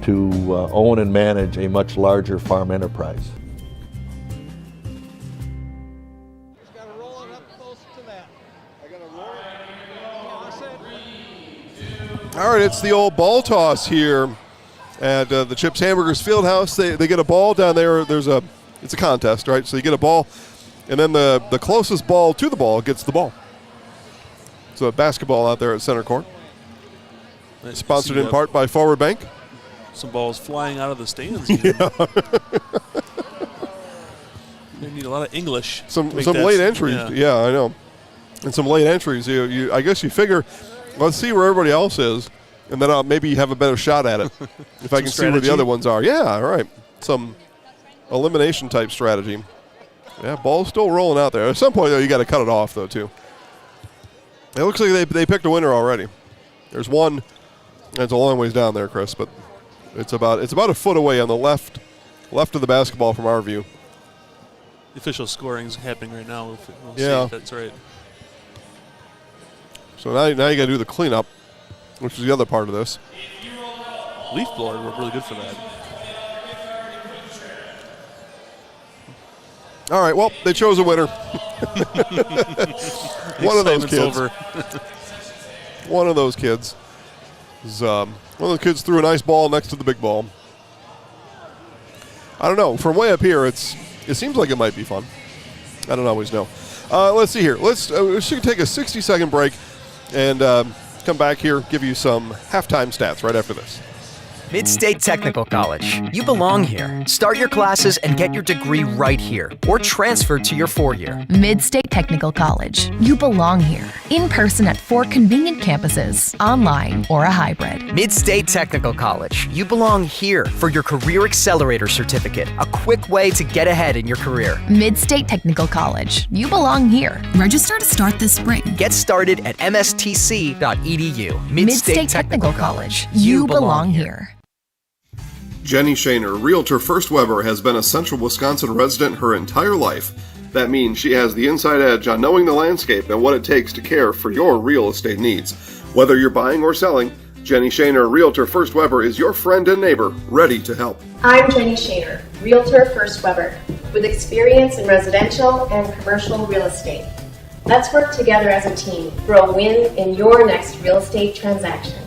to own and manage a much larger farm enterprise. All right, it's the old ball toss here at the Chips Hamburgers Fieldhouse. They get a ball down there. It's a contest, right? So you get a ball, and then the closest ball to the ball gets the ball. So a basketball out there at center court. Sponsored in part by Forward Bank. Some balls flying out of the stands. Yeah. They need a lot of English. Some late entries. Yeah, I know. And some late entries. I guess you figure, let's see where everybody else is, and then I'll maybe have a better shot at it if I can see where the other ones are. Yeah, all right. Some elimination type strategy. Yeah, ball's still rolling out there. At some point, though, you got to cut it off, though, too. It looks like they picked a winner already. There's one. It's a long ways down there, Chris, but it's about a foot away on the left of the basketball from our view. The official scoring is happening right now. We'll see Yeah, if that's right. So now you got to do the cleanup, which is the other part of this. Leaf blower worked really good for that. All right, well, they chose a winner. One of those kids. Over. One of those kids. One of the kids threw a nice ball next to the big ball. I don't know. From way up here, it seems like it might be fun. I don't always know. Let's see here. Let's take a 60-second break and come back here, give you some halftime stats right after this. Mid-State Technical College. You belong here. Start your classes and get your degree right here, or transfer to your 4-year. Mid-State Technical College. You belong here. In person at 4 convenient campuses, online or a hybrid. Mid-State Technical College. You belong here for your Career Accelerator Certificate, a quick way to get ahead in your career. Mid-State Technical College. You belong here. Register to start this spring. Get started at mstc.edu. Mid-State Technical College. You belong here. Jenny Shaner, Realtor First Weber, has been a Central Wisconsin resident her entire life. That means she has the inside edge on knowing the landscape and what it takes to care for your real estate needs. Whether you're buying or selling, Jenny Shaner, Realtor First Weber, is your friend and neighbor, ready to help. I'm Jenny Shaner, Realtor First Weber, with experience in residential and commercial real estate. Let's work together as a team for a win in your next real estate transaction.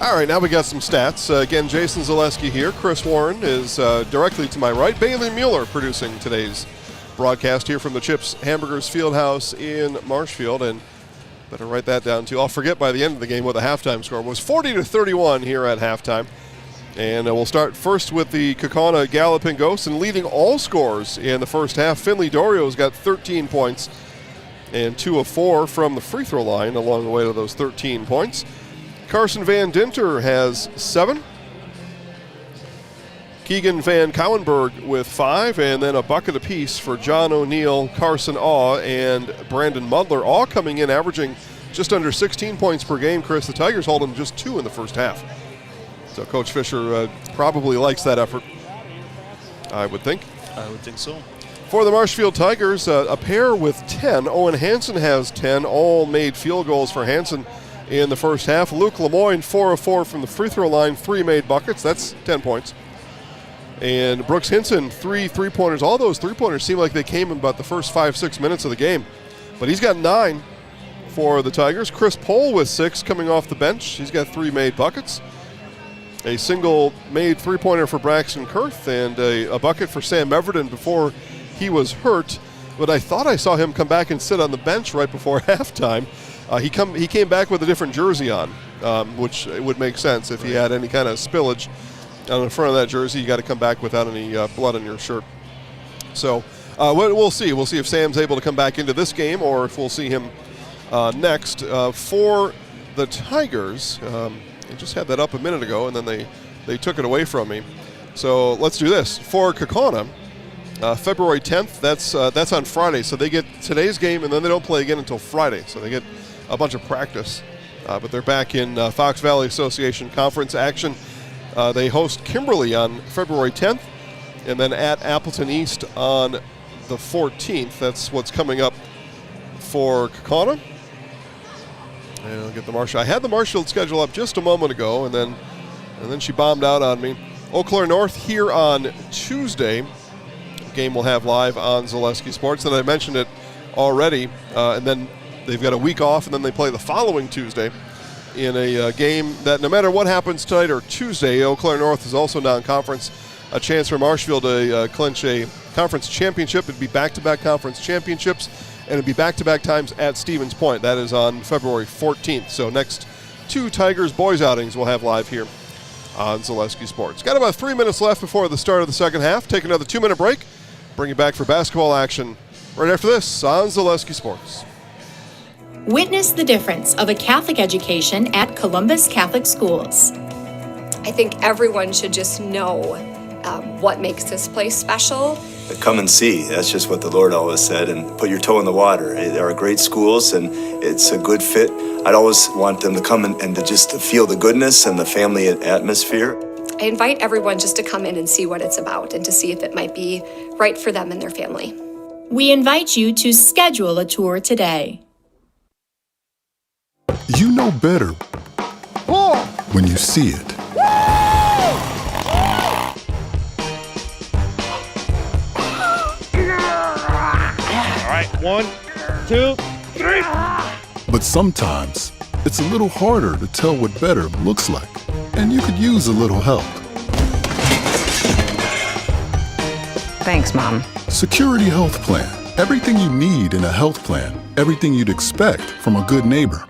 All right, now we got some stats. Again, Jason Zaleski here. Chris Warren is directly to my right. Bailey Mueller producing today's broadcast here from the Chips Hamburgers Fieldhouse in Marshfield. And better write that down, too. I'll forget by the end of the game what the halftime score was. 40-31 here at halftime. And we'll start first with the Kaukauna Galloping Ghosts, and leading all scores in the first half. Finley Dorio's got 13 points and 2 of 4 from the free throw line along the way to those 13 points. Carson Van Dinter has 7. Keegan Van Cowenberg with 5, and then a bucket apiece for John O'Neill, Carson Awe, and Brandon Mudler, all coming in averaging just under 16 points per game. Chris, the Tigers hold them just 2 in the first half. So Coach Fisher probably likes that effort, I would think. I would think so. For the Marshfield Tigers, a pair with 10. Owen Hansen has 10, all made field goals for Hansen in the first half. Luke Lemoyne, 4 of 4 from the free throw line, 3 made buckets. That's 10 points. And Brooks Hinson, 3 3-pointers. All those 3-pointers seem like they came in about the first 5-6 minutes of the game. But he's got 9 for the Tigers. Chris Pohl with 6 coming off the bench. He's got 3 made buckets. A single made 3-pointer for Braxton Kurth, and a bucket for Sam Everton before he was hurt. But I thought I saw him come back and sit on the bench right before halftime. He came back with a different jersey on, which would make sense. If he had any kind of spillage on the front of that jersey, you got to come back without any blood on your shirt. So We'll see. We'll see if Sam's able to come back into this game or if we'll see him next. For the Tigers, I just had that up a minute ago, and then they took it away from me. So let's do this. For Kaukauna, February 10th, that's on Friday. So they get today's game, and then they don't play again until Friday. So they get a bunch of practice. But they're back in Fox Valley Association Conference action. They host Kimberly on February 10th, and then at Appleton East on the 14th. That's what's coming up for Kaukauna. And I'll get the Marshfield. I had the Marshfield schedule up just a moment ago, and then she bombed out on me. Eau Claire North here on Tuesday. Game we'll have live on Zaleski Sports, and I mentioned it already. And then they've got a week off, and then they play the following Tuesday in a game that no matter what happens tonight or Tuesday, Eau Claire North is also non-conference. A chance for Marshfield to clinch a conference championship. It'd be back-to-back conference championships, and it'd be back-to-back times at Stevens Point. That is on February 14th. So next 2 Tigers boys outings we'll have live here on Zaleski Sports. Got about 3 minutes left before the start of the second half. Take another 2-minute break. Bring you back for basketball action right after this on Zaleski Sports. Witness the difference of a Catholic education at Columbus Catholic Schools. I think everyone should just know what makes this place special. Come and see. That's just what the Lord always said, and put your toe in the water. They are great schools, and it's a good fit. I'd always want them to come and to just to feel the goodness and the family atmosphere. I invite everyone just to come in and see what it's about and to see if it might be right for them and their family. We invite you to schedule a tour today. You know better when you see it. All right, 1, 2, 3. But sometimes it's a little harder to tell what better looks like, and you could use a little help. Thanks, Mom. Security Health Plan. Everything you need in a health plan. Everything you'd expect from a good neighbor.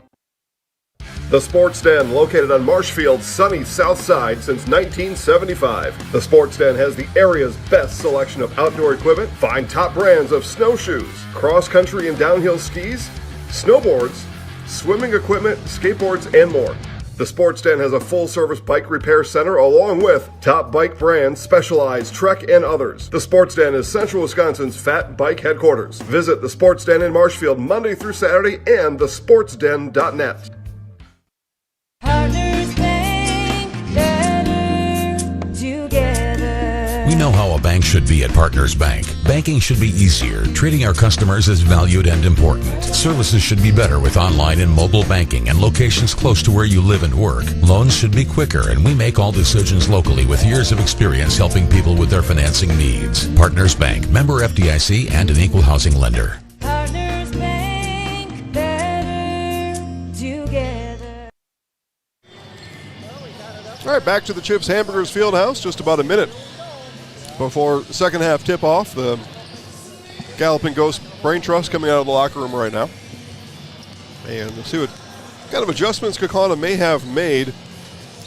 The Sports Den, located on Marshfield's sunny south side since 1975. The Sports Den has the area's best selection of outdoor equipment. Find top brands of snowshoes, cross-country and downhill skis, snowboards, swimming equipment, skateboards, and more. The Sports Den has a full-service bike repair center along with top bike brands, Specialized, Trek, and others. The Sports Den is Central Wisconsin's Fat Bike headquarters. Visit the Sports Den in Marshfield Monday through Saturday and thesportsden.net. We know how a bank should be at Partners Bank. Banking should be easier. Treating our customers as valued and important. Services should be better with online and mobile banking and locations close to where you live and work. Loans should be quicker, and we make all decisions locally with years of experience helping people with their financing needs. Partners Bank, member FDIC, and an equal housing lender. Partners Bank, better together. All right, back to the Chips Hamburgers Fieldhouse. Just about a minute before second half tip-off. The Galloping Ghost Brain Trust coming out of the locker room right now. And we'll see what kind of adjustments Kaukauna may have made.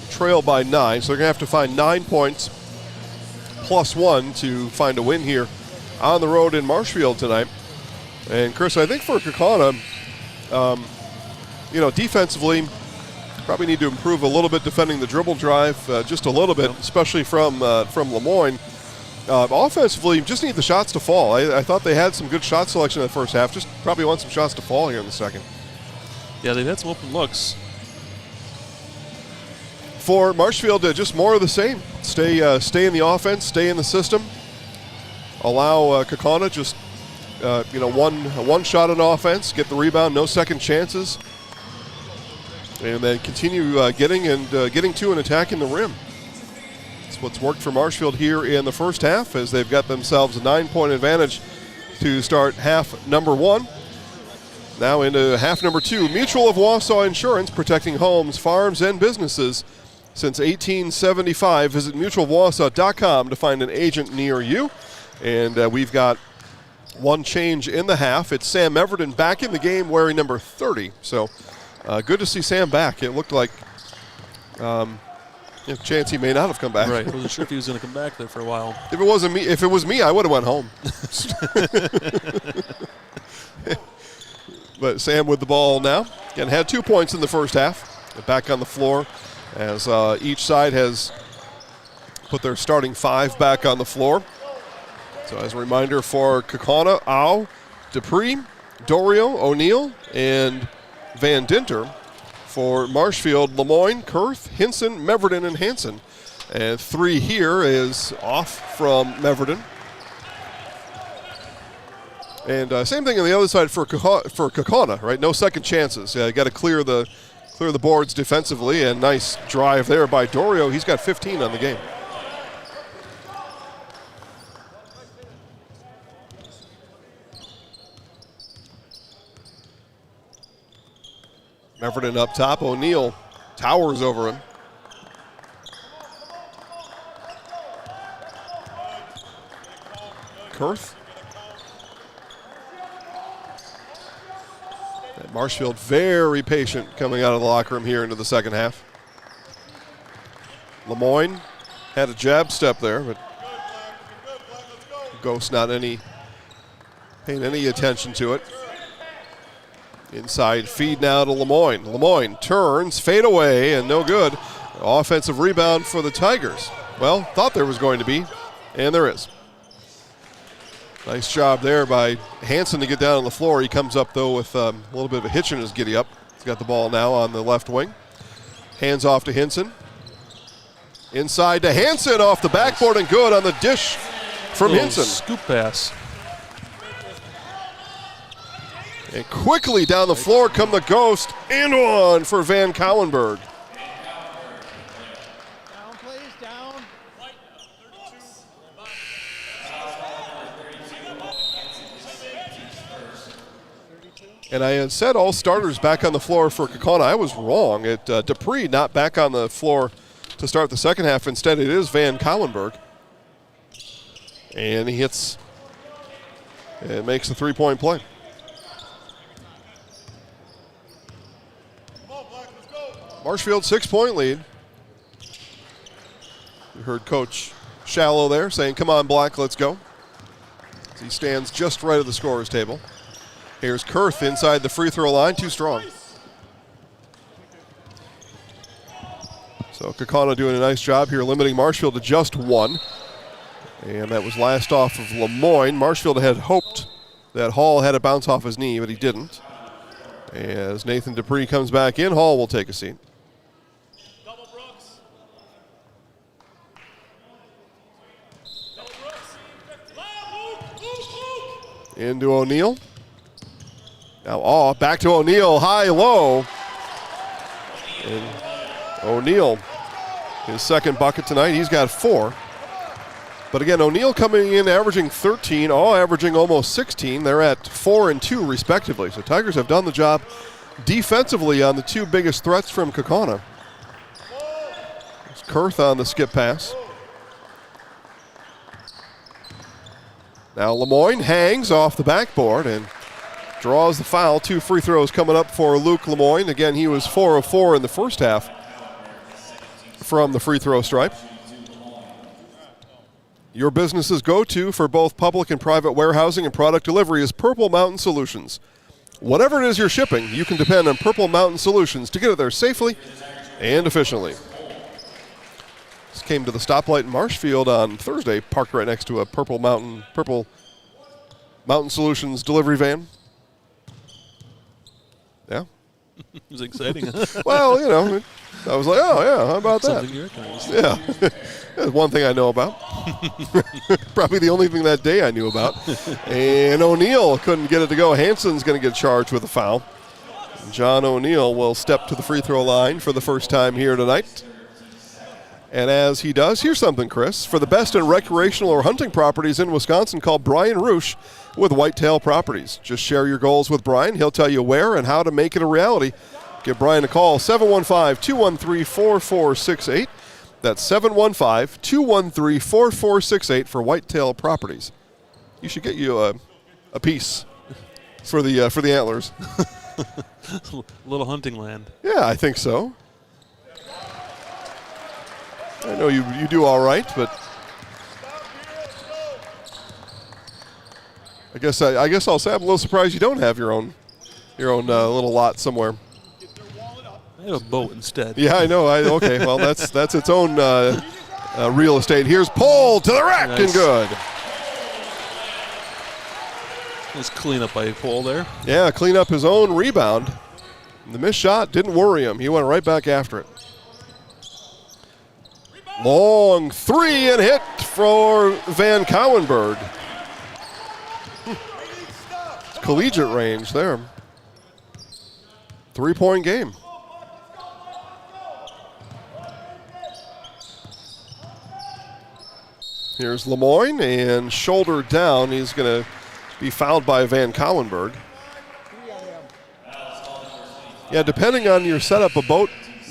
Trail by 9, so they're going to have to find 9 points plus 1 to find a win here on the road in Marshfield tonight. And Chris, I think for Kaukauna, defensively, probably need to improve a little bit defending the dribble drive, just a little bit, especially from Lemoyne. Offensively, just need the shots to fall. I thought they had some good shot selection in the first half. Just probably want some shots to fall here in the second. Yeah, they've had some open looks. For Marshfield, just more of the same. Stay in the offense, stay in the system. Allow Kaukauna just one shot on offense, get the rebound, no second chances, and then continue getting to and attacking the rim. What's worked for Marshfield here in the first half as they've got themselves a 9-point advantage to start half number 1. Now into half number 2. Mutual of Wausau Insurance, protecting homes, farms, and businesses since 1875. Visit mutualofwausau.com to find an agent near you. And we've got one change in the half. It's Sam Everton back in the game wearing number 30. So good to see Sam back. It looked like Yeah, chance he may not have come back. Right. I wasn't sure if he was going to come back there for a while. If it was me, I would have went home. But Sam with the ball now. Again, had 2 points in the first half. Back on the floor as each side has put their starting 5 back on the floor. So as a reminder for Kaukauna, Au, Dupree, Dorio, O'Neill, and Van Dinter. For Marshfield, Lemoyne, Kurth, Hinson, Meverden, and Hansen. And 3 here is off from Meverden. And same thing on the other side for Kaukauna, right? No second chances. You got to clear the boards defensively, and nice drive there by Dorio. He's got 15 on the game. Meverden up top. O'Neill towers over him. Kurth. And Marshfield very patient coming out of the locker room here into the second half. Lemoyne had a jab step there, but Ghost not paying any attention to it. Inside feed now to Lemoyne. Lemoyne turns, fade away, and no good. Offensive rebound for the Tigers. Well, thought there was going to be, and there is. Nice job there by Hansen to get down on the floor. He comes up, though, with a little bit of a hitch in his giddy up. He's got the ball now on the left wing. Hands off to Hinson. Inside to Hansen off the backboard, and good on the dish from Hinson. Scoop pass. And quickly down the floor come the Ghost, and one for Van Cowenberg. Down, please, down. And I had said all starters back on the floor for Kaukauna. I was wrong. Dupree not back on the floor to start the second half. Instead, it is Van Cowenberg. And he hits and makes a three-point play. Marshfield 6-point lead. You heard Coach Shallow there saying, come on, Black, let's go. As he stands just right at the scorer's table. Here's Kurth inside the free throw line, too strong. So Kaukauna doing a nice job here, limiting Marshfield to just 1. And that was last off of Lemoyne. Marshfield had hoped that Hall had a bounce off his knee, but he didn't. As Nathan Dupree comes back in, Hall will take a seat. Into O'Neill. Now back to O'Neill, high-low. And O'Neill, his second bucket tonight, he's got 4. But again, O'Neill coming in averaging 13, all averaging almost 16. They're at 4 and 2 respectively. So Tigers have done the job defensively on the 2 biggest threats from Kaukauna. It's Kurth on the skip pass. Now Lemoyne hangs off the backboard and draws the foul. 2 free throws coming up for Luke Lemoyne. Again, he was 4 of 4 in the first half from the free throw stripe. Your business's go-to for both public and private warehousing and product delivery is Purple Mountain Solutions. Whatever it is you're shipping, you can depend on Purple Mountain Solutions to get it there safely and efficiently. This came to the stoplight in Marshfield on Thursday, parked right next to a Purple Mountain Solutions delivery van. Yeah. It was exciting. Well, I was like, oh, yeah, how about that? Something you recognized. Yeah. That's one thing I know about. Probably the only thing that day I knew about. And O'Neill couldn't get it to go. Hansen's going to get charged with a foul. John O'Neill will step to the free throw line for the first time here tonight. And as he does, here's something, Chris. For the best in recreational or hunting properties in Wisconsin, call Brian Roosh with Whitetail Properties. Just share your goals with Brian. He'll tell you where and how to make it a reality. Give Brian a call, 715-213-4468. That's 715-213-4468 for Whitetail Properties. You should get you a piece for the antlers. A little hunting land. Yeah, I think so. I know you do all right, but I guess I'll say I'm a little surprised you don't have your own little lot somewhere. I have a boat instead. Yeah, I know. Okay, well that's its own real estate. Here's Pole to the rack and good. Nice cleanup by Pole there. Yeah, clean up his own rebound. The missed shot didn't worry him. He went right back after it. Long three and hit for Van Cowenberg. Collegiate range there. 3-point game. Here's Lemoyne, and shoulder down. He's going to be fouled by Van Cowenberg. Yeah, depending on your setup, a boat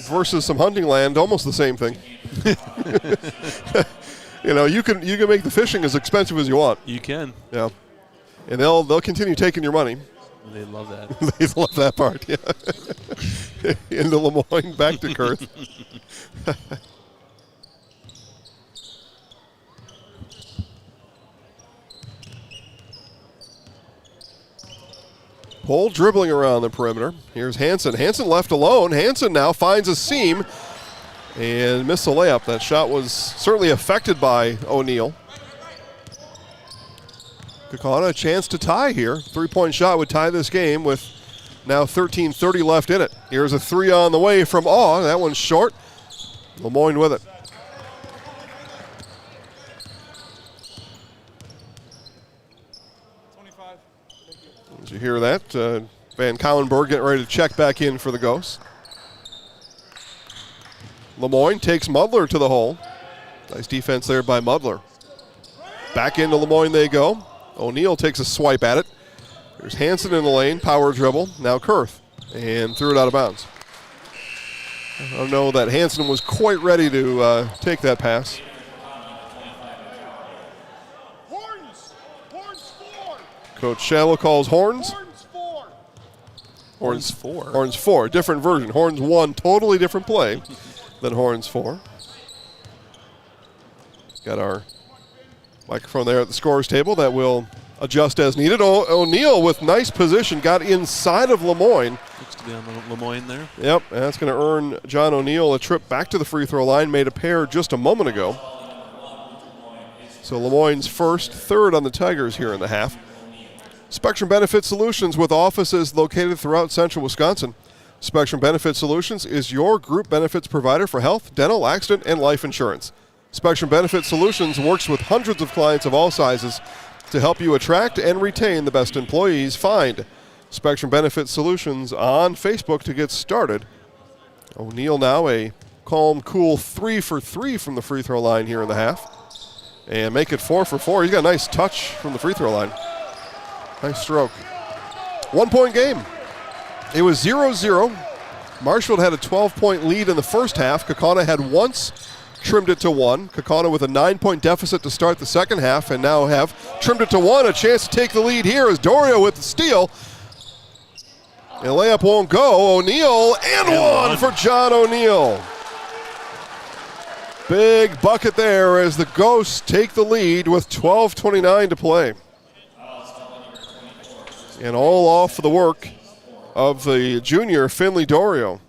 versus some hunting land, almost the same thing. You can make the fishing as expensive as you want. You can. Yeah. And they'll continue taking your money. They love that. They love that part, yeah. Into Lemoyne, back to Kurth. Pole dribbling around the perimeter. Here's Hansen. Hansen left alone. Hansen now finds a seam and missed the layup. That shot was certainly affected by O'Neal. Kaukauna a chance to tie here. 3-point shot would tie this game with now 13:30 left in it. Here's a three on the way from Awe. That one's short. Lemoyne with it. As you hear that, Van Cowenberg getting ready to check back in for the Ghosts. Lemoyne takes Mudler to the hole. Nice defense there by Mudler. Back into Lemoyne they go. O'Neal takes a swipe at it. There's Hansen in the lane, power dribble. Now Kurth, and threw it out of bounds. I don't know that Hansen was quite ready to take that pass. Coach Shallow calls horns. Horns 4. Horns 4, different version. Horns 1, totally different play than Horns 4. Got our microphone there at the scorer's table that will adjust as needed. O'Neal with nice position, got inside of Lemoyne. Looks to be on Lemoyne there. Yep, and that's going to earn John O'Neal a trip back to the free throw line. Made a pair just a moment ago. So Lemoyne's first, third on the Tigers here in the half. Spectrum Benefit Solutions with offices located throughout central Wisconsin. Spectrum Benefit Solutions is your group benefits provider for health, dental, accident, and life insurance. Spectrum Benefit Solutions works with hundreds of clients of all sizes to help you attract and retain the best employees. Find Spectrum Benefit Solutions on Facebook to get started. O'Neal now a calm, cool 3 for 3 from the free throw line here in the half. And make it 4 for 4. He's got a nice touch from the free throw line. Nice stroke. 1-point game. It was 0-0. Marshfield had a 12-point lead in the first half. Kaukauna had once trimmed it to 1. Kaukauna with a 9-point deficit to start the second half and now have trimmed it to 1. A chance to take the lead here is Dorio with the steal. And the layup won't go. O'Neal and one for John O'Neal. Big bucket there as the Ghosts take the lead with 12:29 to play. And all off the work of the junior, Finley Dorio.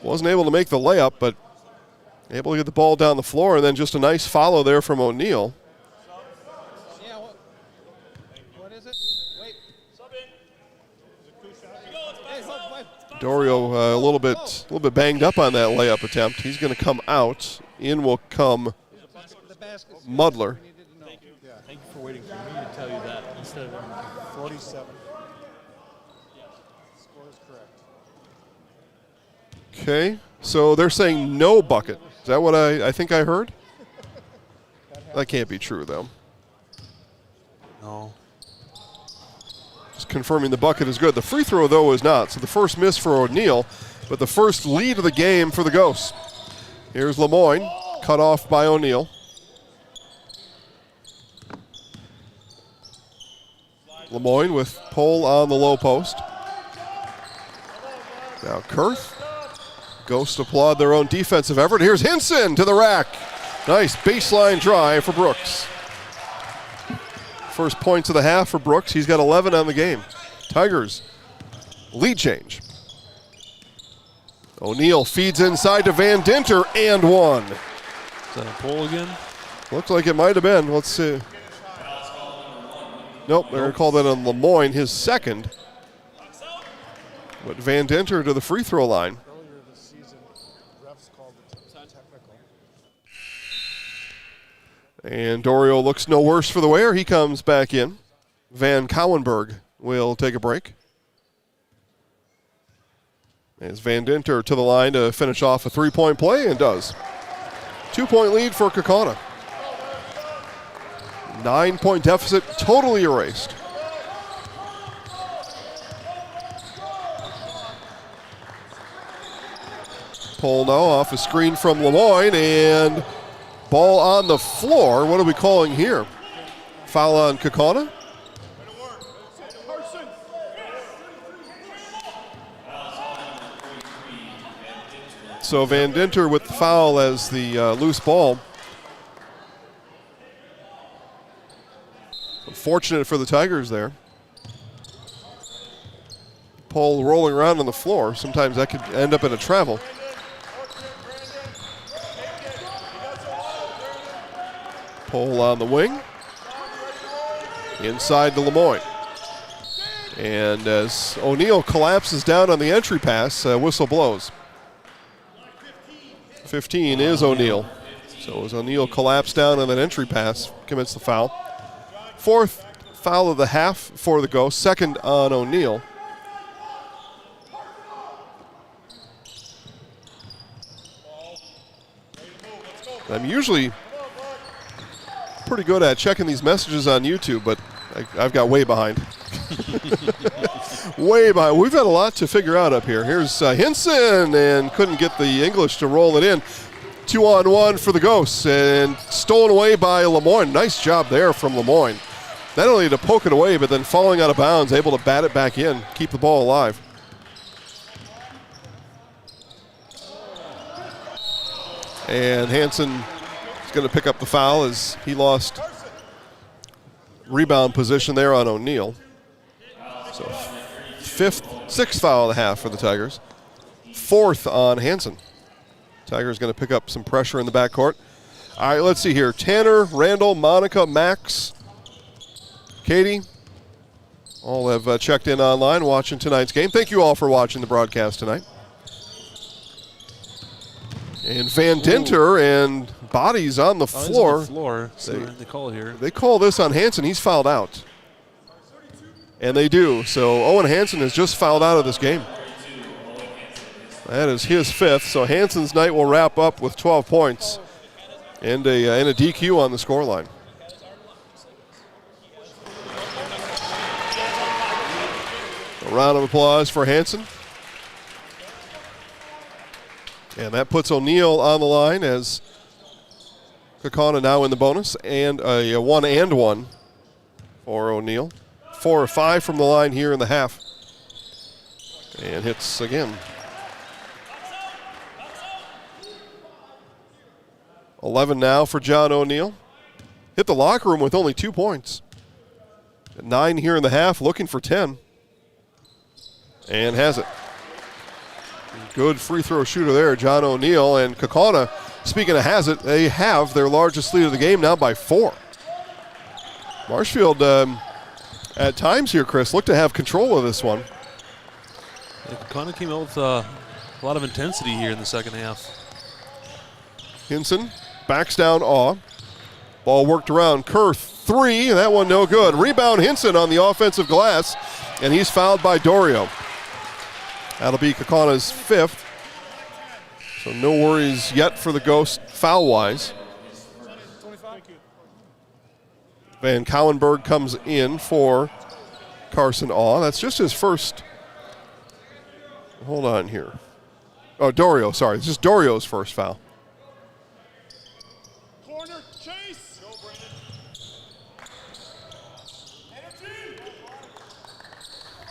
Wasn't able to make the layup, but able to get the ball down the floor, and then just a nice follow there from O'Neal. Dorio a little bit banged up on that layup attempt. He's going to come out. In will come Mudler. Thank you for waiting for me to tell you that instead of 47. Score is correct. Okay, so they're saying no bucket. Is that what I think I heard? That can't be true, though. No. Just confirming the bucket is good. The free throw, though, is not. So the first miss for O'Neal, but the first lead of the game for the Ghosts. Here's Lemoyne, cut off by O'Neal. Lemoyne with Pole on the low post. Now Kurth. Ghosts applaud their own defensive effort. Here's Hinson to the rack. Nice baseline drive for Brooks. First points of the half for Brooks. He's got 11 on the game. Tigers lead change. O'Neal feeds inside to Van Dinter and one. Is that a pull again? Looks like it might have been. Let's see. Nope, they're going to call that on Lemoyne, his second. But Van Dinter to the free throw line. And Dorio looks no worse for the wear. He comes back in. Van Cowenberg will take a break. As Van Dinter to the line to finish off a three-point play, and does. 2-point lead for Kaukauna. 9-point deficit totally erased. Pull now off a screen from Lemoyne, and ball on the floor. What are we calling here? Foul on Kaukauna? So Van Dinter with the foul as the loose ball. Fortunate for the Tigers there. Pole rolling around on the floor. Sometimes that could end up in a travel. Pole on the wing. Inside to Lemoyne. And as O'Neal collapses down on the entry pass, whistle blows. 15 is O'Neal. So as O'Neal collapsed down on that entry pass, commits the foul. Fourth foul of the half for the Ghosts, second on O'Neal. I'm usually pretty good at checking these messages on YouTube, but I've got way behind. Way behind. We've had a lot to figure out up here. Here's Hinson, and couldn't get the English to roll it in. 2-on-1 for the Ghosts, and stolen away by Lemoyne. Nice job there from Lemoyne. Not only to poke it away, but then falling out of bounds, able to bat it back in, keep the ball alive. And Hansen is going to pick up the foul as he lost rebound position there on O'Neal. So sixth foul of the half for the Tigers. Fourth on Hansen. Tigers going to pick up some pressure in the backcourt. All right, let's see here. Tanner, Randall, Monica, Max, Katie, all have checked in online watching tonight's game. Thank you all for watching the broadcast tonight. And Van Dinter and bodies on the floor. On the floor. They call it here. They call this on Hansen. He's fouled out. And they do. So Owen Hansen has just fouled out of this game. That is his fifth. So Hansen's night will wrap up with 12 points and a DQ on the scoreline. A round of applause for Hansen. And that puts O'Neal on the line as Kaukauna now in the bonus, and a 1-and-1 for O'Neal. 4 or 5 from the line here in the half. And hits again. 11 now for John O'Neal. Hit the locker room with only 2 points. 9 here in the half, looking for 10. And has it. Good free throw shooter there, John O'Neal. And Kaukauna, speaking of has it, they have their largest lead of the game now by 4. Marshfield, at times here, Chris, looked to have control of this one. Yeah, Kaukauna came out with a lot of intensity here in the second half. Hinson backs down Awe. Ball worked around. Kerr, 3. That one no good. Rebound Hinson on the offensive glass, and he's fouled by Dorio. That'll be Kaukauna's 5th. So no worries yet for the Ghosts foul-wise. Van Cowenberg comes in for Carson Awe. That's just his first. Hold on here. Oh, Dorio, sorry. It's just Dorio's first foul. Corner, chase. Go,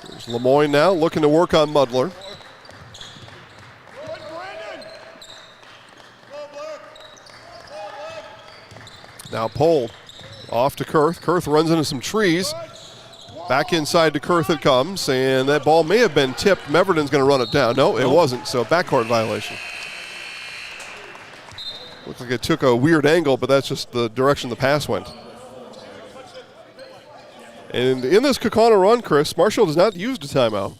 There's Lemoyne now looking to work on Mudler. Now Pole off to Kurth. Kurth runs into some trees. Back inside to Kurth it comes, and that ball may have been tipped. Meverden's going to run it down. No, it wasn't, so backcourt violation. Looks like it took a weird angle, but that's just the direction the pass went. And in this Kaukauna run, Chris, Marshfield has not used a timeout.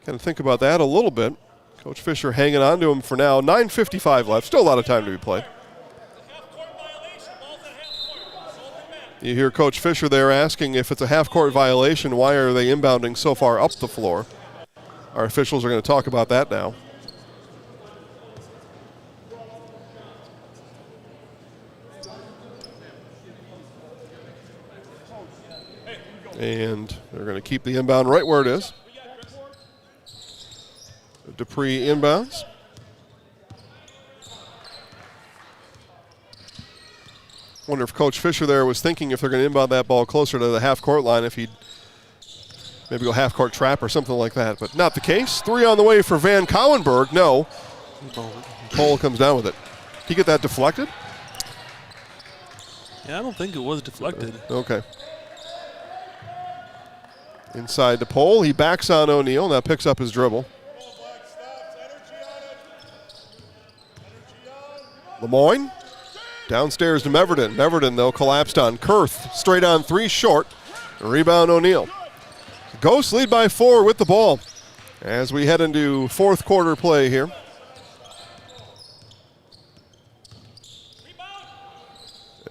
Kind of think about that a little bit. Coach Fisher hanging on to him for now. 9:55 left. Still a lot of time to be played. You hear Coach Fisher there asking if it's a half-court violation, why are they inbounding so far up the floor? Our officials are going to talk about that now. And they're going to keep the inbound right where it is. Dupree inbounds. Wonder if Coach Fisher there was thinking if they're going to inbound that ball closer to the half-court line, if he'd maybe go half-court trap or something like that. But not the case. 3 on the way for Van Kauwenberg. No. Cole comes down with it. Did he get that deflected? Yeah, I don't think it was deflected. Okay. Inside to Pole. He backs on O'Neal. Now picks up his dribble. Lemoyne. Downstairs to Meverden. Meverden, though, collapsed on Kurth. Straight on 3, short. Rebound O'Neal. Ghosts lead by 4 with the ball as we head into fourth quarter play here.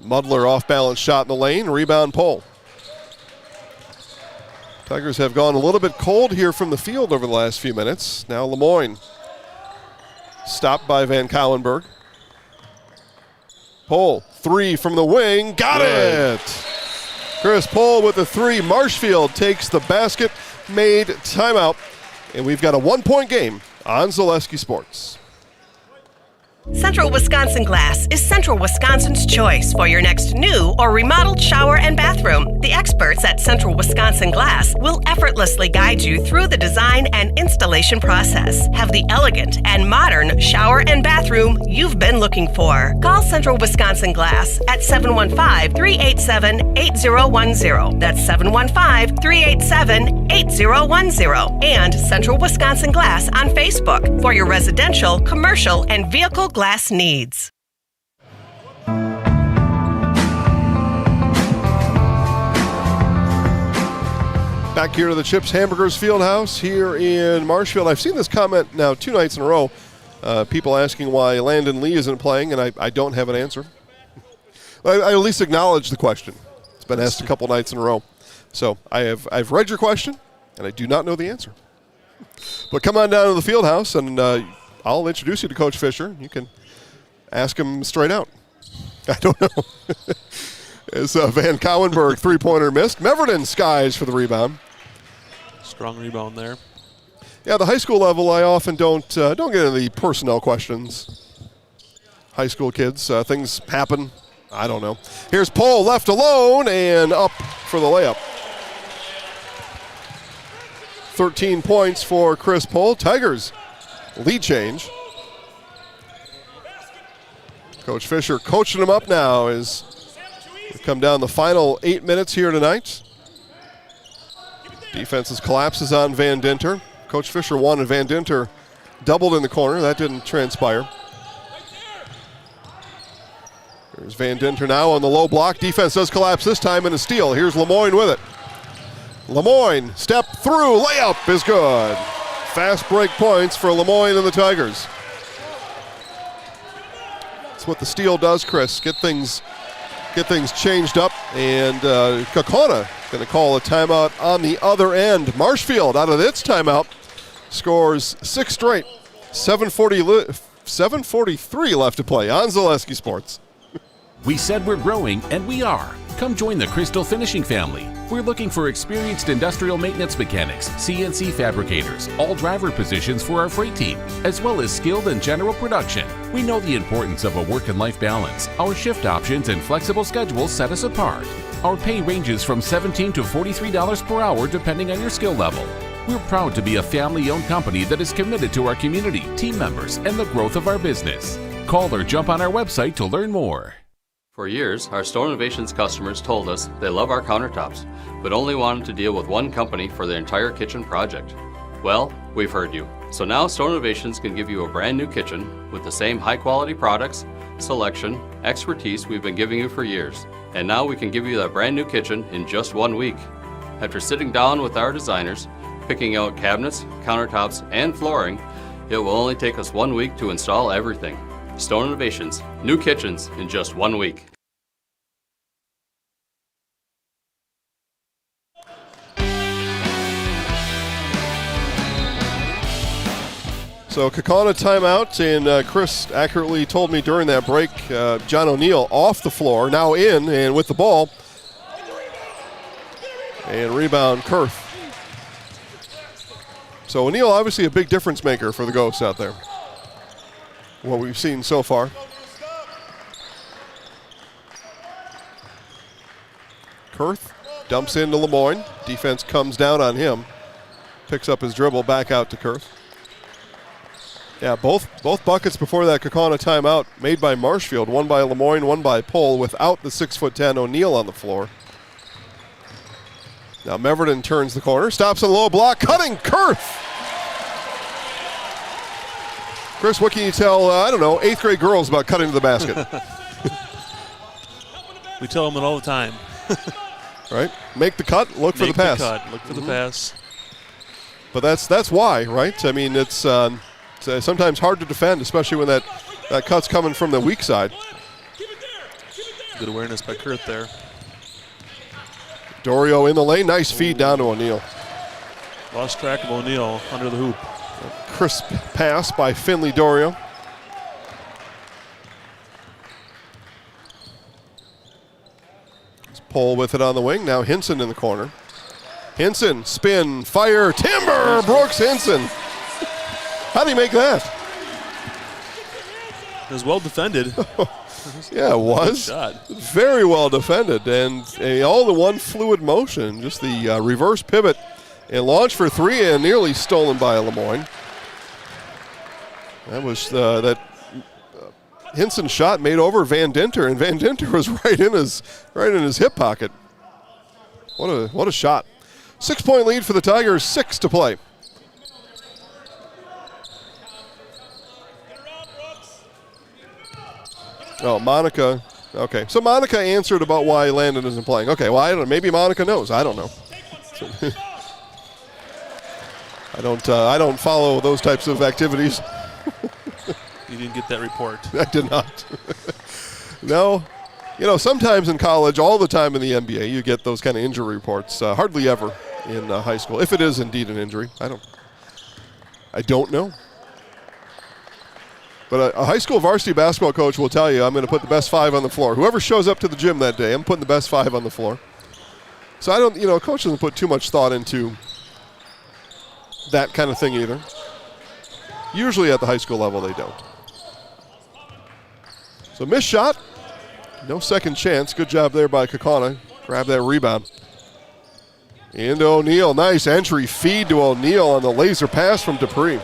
Muddler off-balance shot in the lane. Rebound Pole. Tigers have gone a little bit cold here from the field over the last few minutes. Now Lemoyne. Stopped by Van Kauwenberg. Pole, 3 from the wing, got it! Chris Pole with the 3. Marshfield takes the basket-made timeout, and we've got a 1-point game on Zaleski Sports. Central Wisconsin Glass is Central Wisconsin's choice for your next new or remodeled shower and bathroom. The experts at Central Wisconsin Glass will effortlessly guide you through the design and installation process. Have the elegant and modern shower and bathroom you've been looking for. Call Central Wisconsin Glass at 715-387-8010. That's 715-387-8010. And Central Wisconsin Glass on Facebook for your residential, commercial, and vehicle glass needs. Back here to the Chips Hamburgers Fieldhouse here in Marshfield. I've seen this comment now 2 nights in a row. People asking why Landon Lee isn't playing, and I don't have an answer. I at least acknowledge the question. It's been asked a couple nights in a row. So I've read your question, and I do not know the answer. But come on down to the Fieldhouse, and I'll introduce you to Coach Fisher. You can ask him straight out. I don't know. As Van Kauwenberg 3-pointer missed. Meverden skies for the rebound. Strong rebound there. Yeah, the high school level, I often don't get into the personnel questions. High school kids, things happen. I don't know. Here's Pole left alone and up for the layup. 13 points for Chris Pole. Tigers lead change. Coach Fisher coaching them up now as we come down the final 8 minutes here tonight. Defense's collapses on Van Dinter. Coach Fisher wanted Van Dinter doubled in the corner. That didn't transpire. There's Van Dinter now on the low block. Defense does collapse this time in a steal. Here's Lemoyne with it. Lemoyne, step through, layup is good. Fast break points for Lemoyne and the Tigers. That's what the steal does, Chris. Get things changed up, and Kaukauna going to call a timeout on the other end. Marshfield out of its timeout scores 6 straight. 7:43 left to play on Zaleski Sports. We said we're growing, and we are. Come join the Crystal Finishing family. We're looking for experienced industrial maintenance mechanics, CNC fabricators, all driver positions for our freight team, as well as skilled and general production. We know the importance of a work and life balance. Our shift options and flexible schedules set us apart. Our pay ranges from $17 to $43 per hour depending on your skill level. We're proud to be a family-owned company that is committed to our community, team members, and the growth of our business. Call or jump on our website to learn more. For years, our Stone Innovations customers told us they love our countertops, but only wanted to deal with one company for their entire kitchen project. Well, we've heard you. So now Stone Innovations can give you a brand new kitchen with the same high quality products, selection, expertise we've been giving you for years. And now we can give you that brand new kitchen in just 1 week. After sitting down with our designers, picking out cabinets, countertops, and flooring, it will only take us 1 week to install everything. Stone Innovations, new kitchens in just 1 week. So Kaukauna timeout, and Chris accurately told me during that break, John O'Neill off the floor, now in and with the ball. And rebound, Kurth. So O'Neill obviously a big difference maker for the Ghosts out there. What we've seen so far. Kurth dumps into Lemoyne. Defense comes down on him. Picks up his dribble, back out to Kurth. Yeah, both buckets before that Kaukauna timeout made by Marshfield. One by Lemoyne, one by Pohl, without the 6'10" O'Neill on the floor. Now Meverton turns the corner, stops on the low block, cutting Kurth. Chris, what can you tell, 8th grade girls about cutting to the basket? We tell them it all the time. Right? Make the cut, look for the pass. Look for the pass. But that's why, right? I mean, it's sometimes hard to defend, especially when that cut's coming from the weak side. Good awareness by Kurth there. Dorio in the lane, nice feed down to O'Neill. Lost track of O'Neill under the hoop. A crisp pass by Finley Dorio. Pohl with it on the wing, now Hinson in the corner. Hinson, spin, fire, timber, Brooks Hinson. How do you make that? It was well defended. Yeah, it was. Very well defended. And all the one fluid motion, just the reverse pivot and launch for three, and nearly stolen by Lemoyne. That was that Hinson shot made over Van Dinter, and Van Dinter was right in his hip pocket. What a shot. 6-point lead for the Tigers, 6 to play. Oh, Monica. Okay, so Monica answered about why Landon isn't playing. Okay, well, I don't know. Maybe Monica knows. I don't know. I don't follow those types of activities. You didn't get that report. I did not. No. Sometimes in college, all the time in the NBA, you get those kind of injury reports. Hardly ever in high school, if it is indeed an injury. I don't know. But a high school varsity basketball coach will tell you, I'm going to put the best 5 on the floor. Whoever shows up to the gym that day, I'm putting the best 5 on the floor. So a coach doesn't put too much thought into that kind of thing either. Usually at the high school level, they don't. So missed shot. No second chance. Good job there by Kaukauna. Grab that rebound. Into O'Neill. Nice entry feed to O'Neill on the laser pass from Dupree.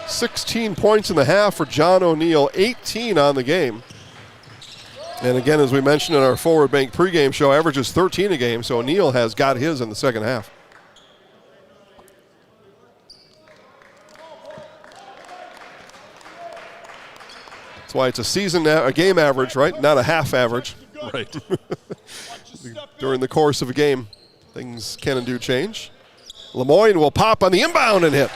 16 points in the half for John O'Neill, 18 on the game. And again, as we mentioned in our Forward Bank pregame show, averages 13 a game, so O'Neill has got his in the second half. That's why it's a game average, right? Not a half average. Right. During the course of a game, things can and do change. Lemoyne will pop on the inbound and hit.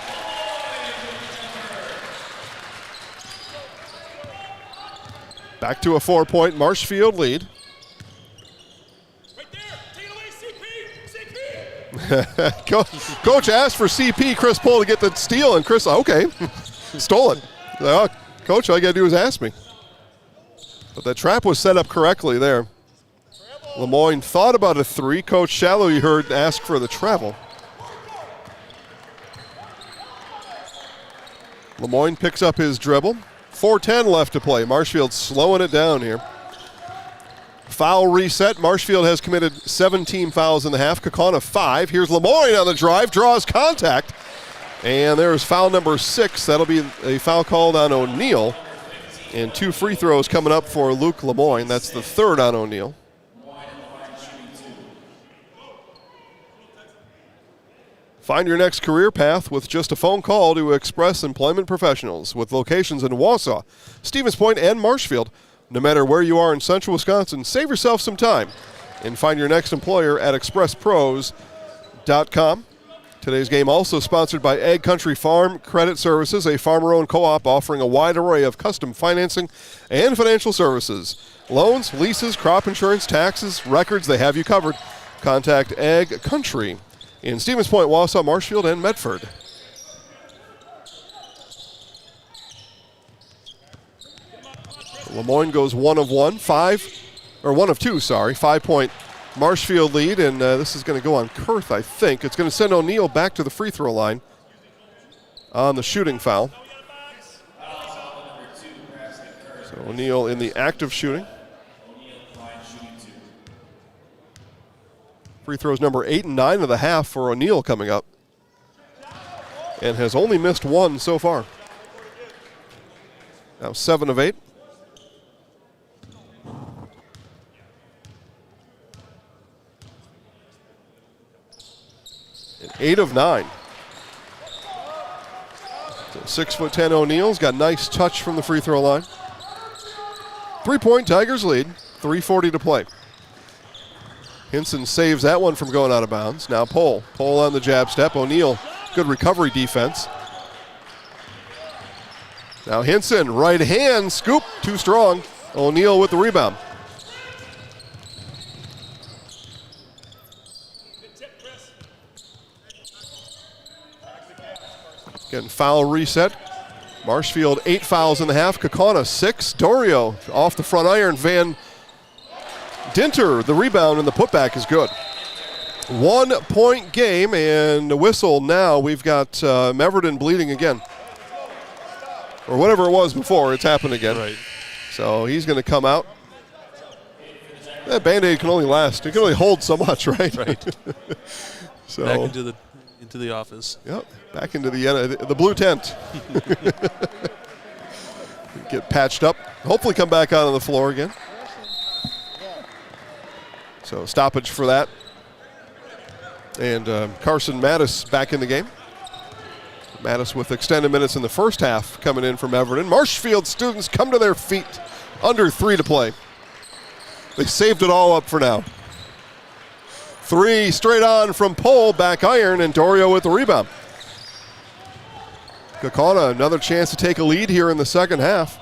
Back to a 4-point Marshfield lead. Right there. Take it away, CP. Coach asked for CP, Chris Pohl, to get the steal, and Chris, okay, stole it. Coach, all you got to do is ask me. But that trap was set up correctly there. Lemoyne thought about a 3. Coach Shallow, you heard, ask for the travel. Lemoyne picks up his dribble. 4:10 left to play. Marshfield slowing it down here. Foul reset. Marshfield has committed 17 fouls in the half. Kaukauna 5. Here's Lemoyne on the drive. Draws contact. And there's foul number 6. That'll be a foul called on O'Neill. And 2 free throws coming up for Luke Lemoyne. That's the 3rd on O'Neill. Find your next career path with just a phone call to Express Employment Professionals with locations in Wausau, Stevens Point, and Marshfield. No matter where you are in central Wisconsin, save yourself some time and find your next employer at expresspros.com. Today's game also sponsored by Ag Country Farm Credit Services, a farmer-owned co-op offering a wide array of custom financing and financial services. Loans, leases, crop insurance, taxes, records, they have you covered. Contact Ag Country in Stevens Point, Wausau, Marshfield, and Medford. Lemoyne goes 1 of 2, 5-point Marshfield lead, and this is going to go on Kurth, I think. It's going to send O'Neill back to the free throw line on the shooting foul. So O'Neill in the act of shooting. Free throws number 8 and 9 of the half for O'Neill coming up, and has only missed 1 so far. Now 7 of 8. And 8 of 9. So 6'10" O'Neill's got nice touch from the free throw line. 3-point Tigers lead, 3:40 to play. Hinson saves that one from going out of bounds. Now Pohl on the jab step. O'Neill, good recovery defense. Now Hinson, right hand, scoop, too strong. O'Neill with the rebound. Getting foul reset. Marshfield 8 fouls in the half. Kaukauna 6. Dorio off the front iron. Van Dinter, the rebound and the putback is good. 1-point game and a whistle now. We've got Meverton bleeding again. Or whatever it was before, it's happened again. Right. So he's going to come out. That Band-Aid can only last. It can only hold so much, right? Right. So back into the office. Yep, back into the blue tent. Get patched up. Hopefully come back out on the floor again. So stoppage for that. And Carson Mattis back in the game. Mattis with extended minutes in the first half coming in from Everton. Marshfield students come to their feet. Under 3 to play. They saved it all up for now. 3 straight on from Pohl, back iron, and Dorio with the rebound. Kaukauna, another chance to take a lead here in the second half.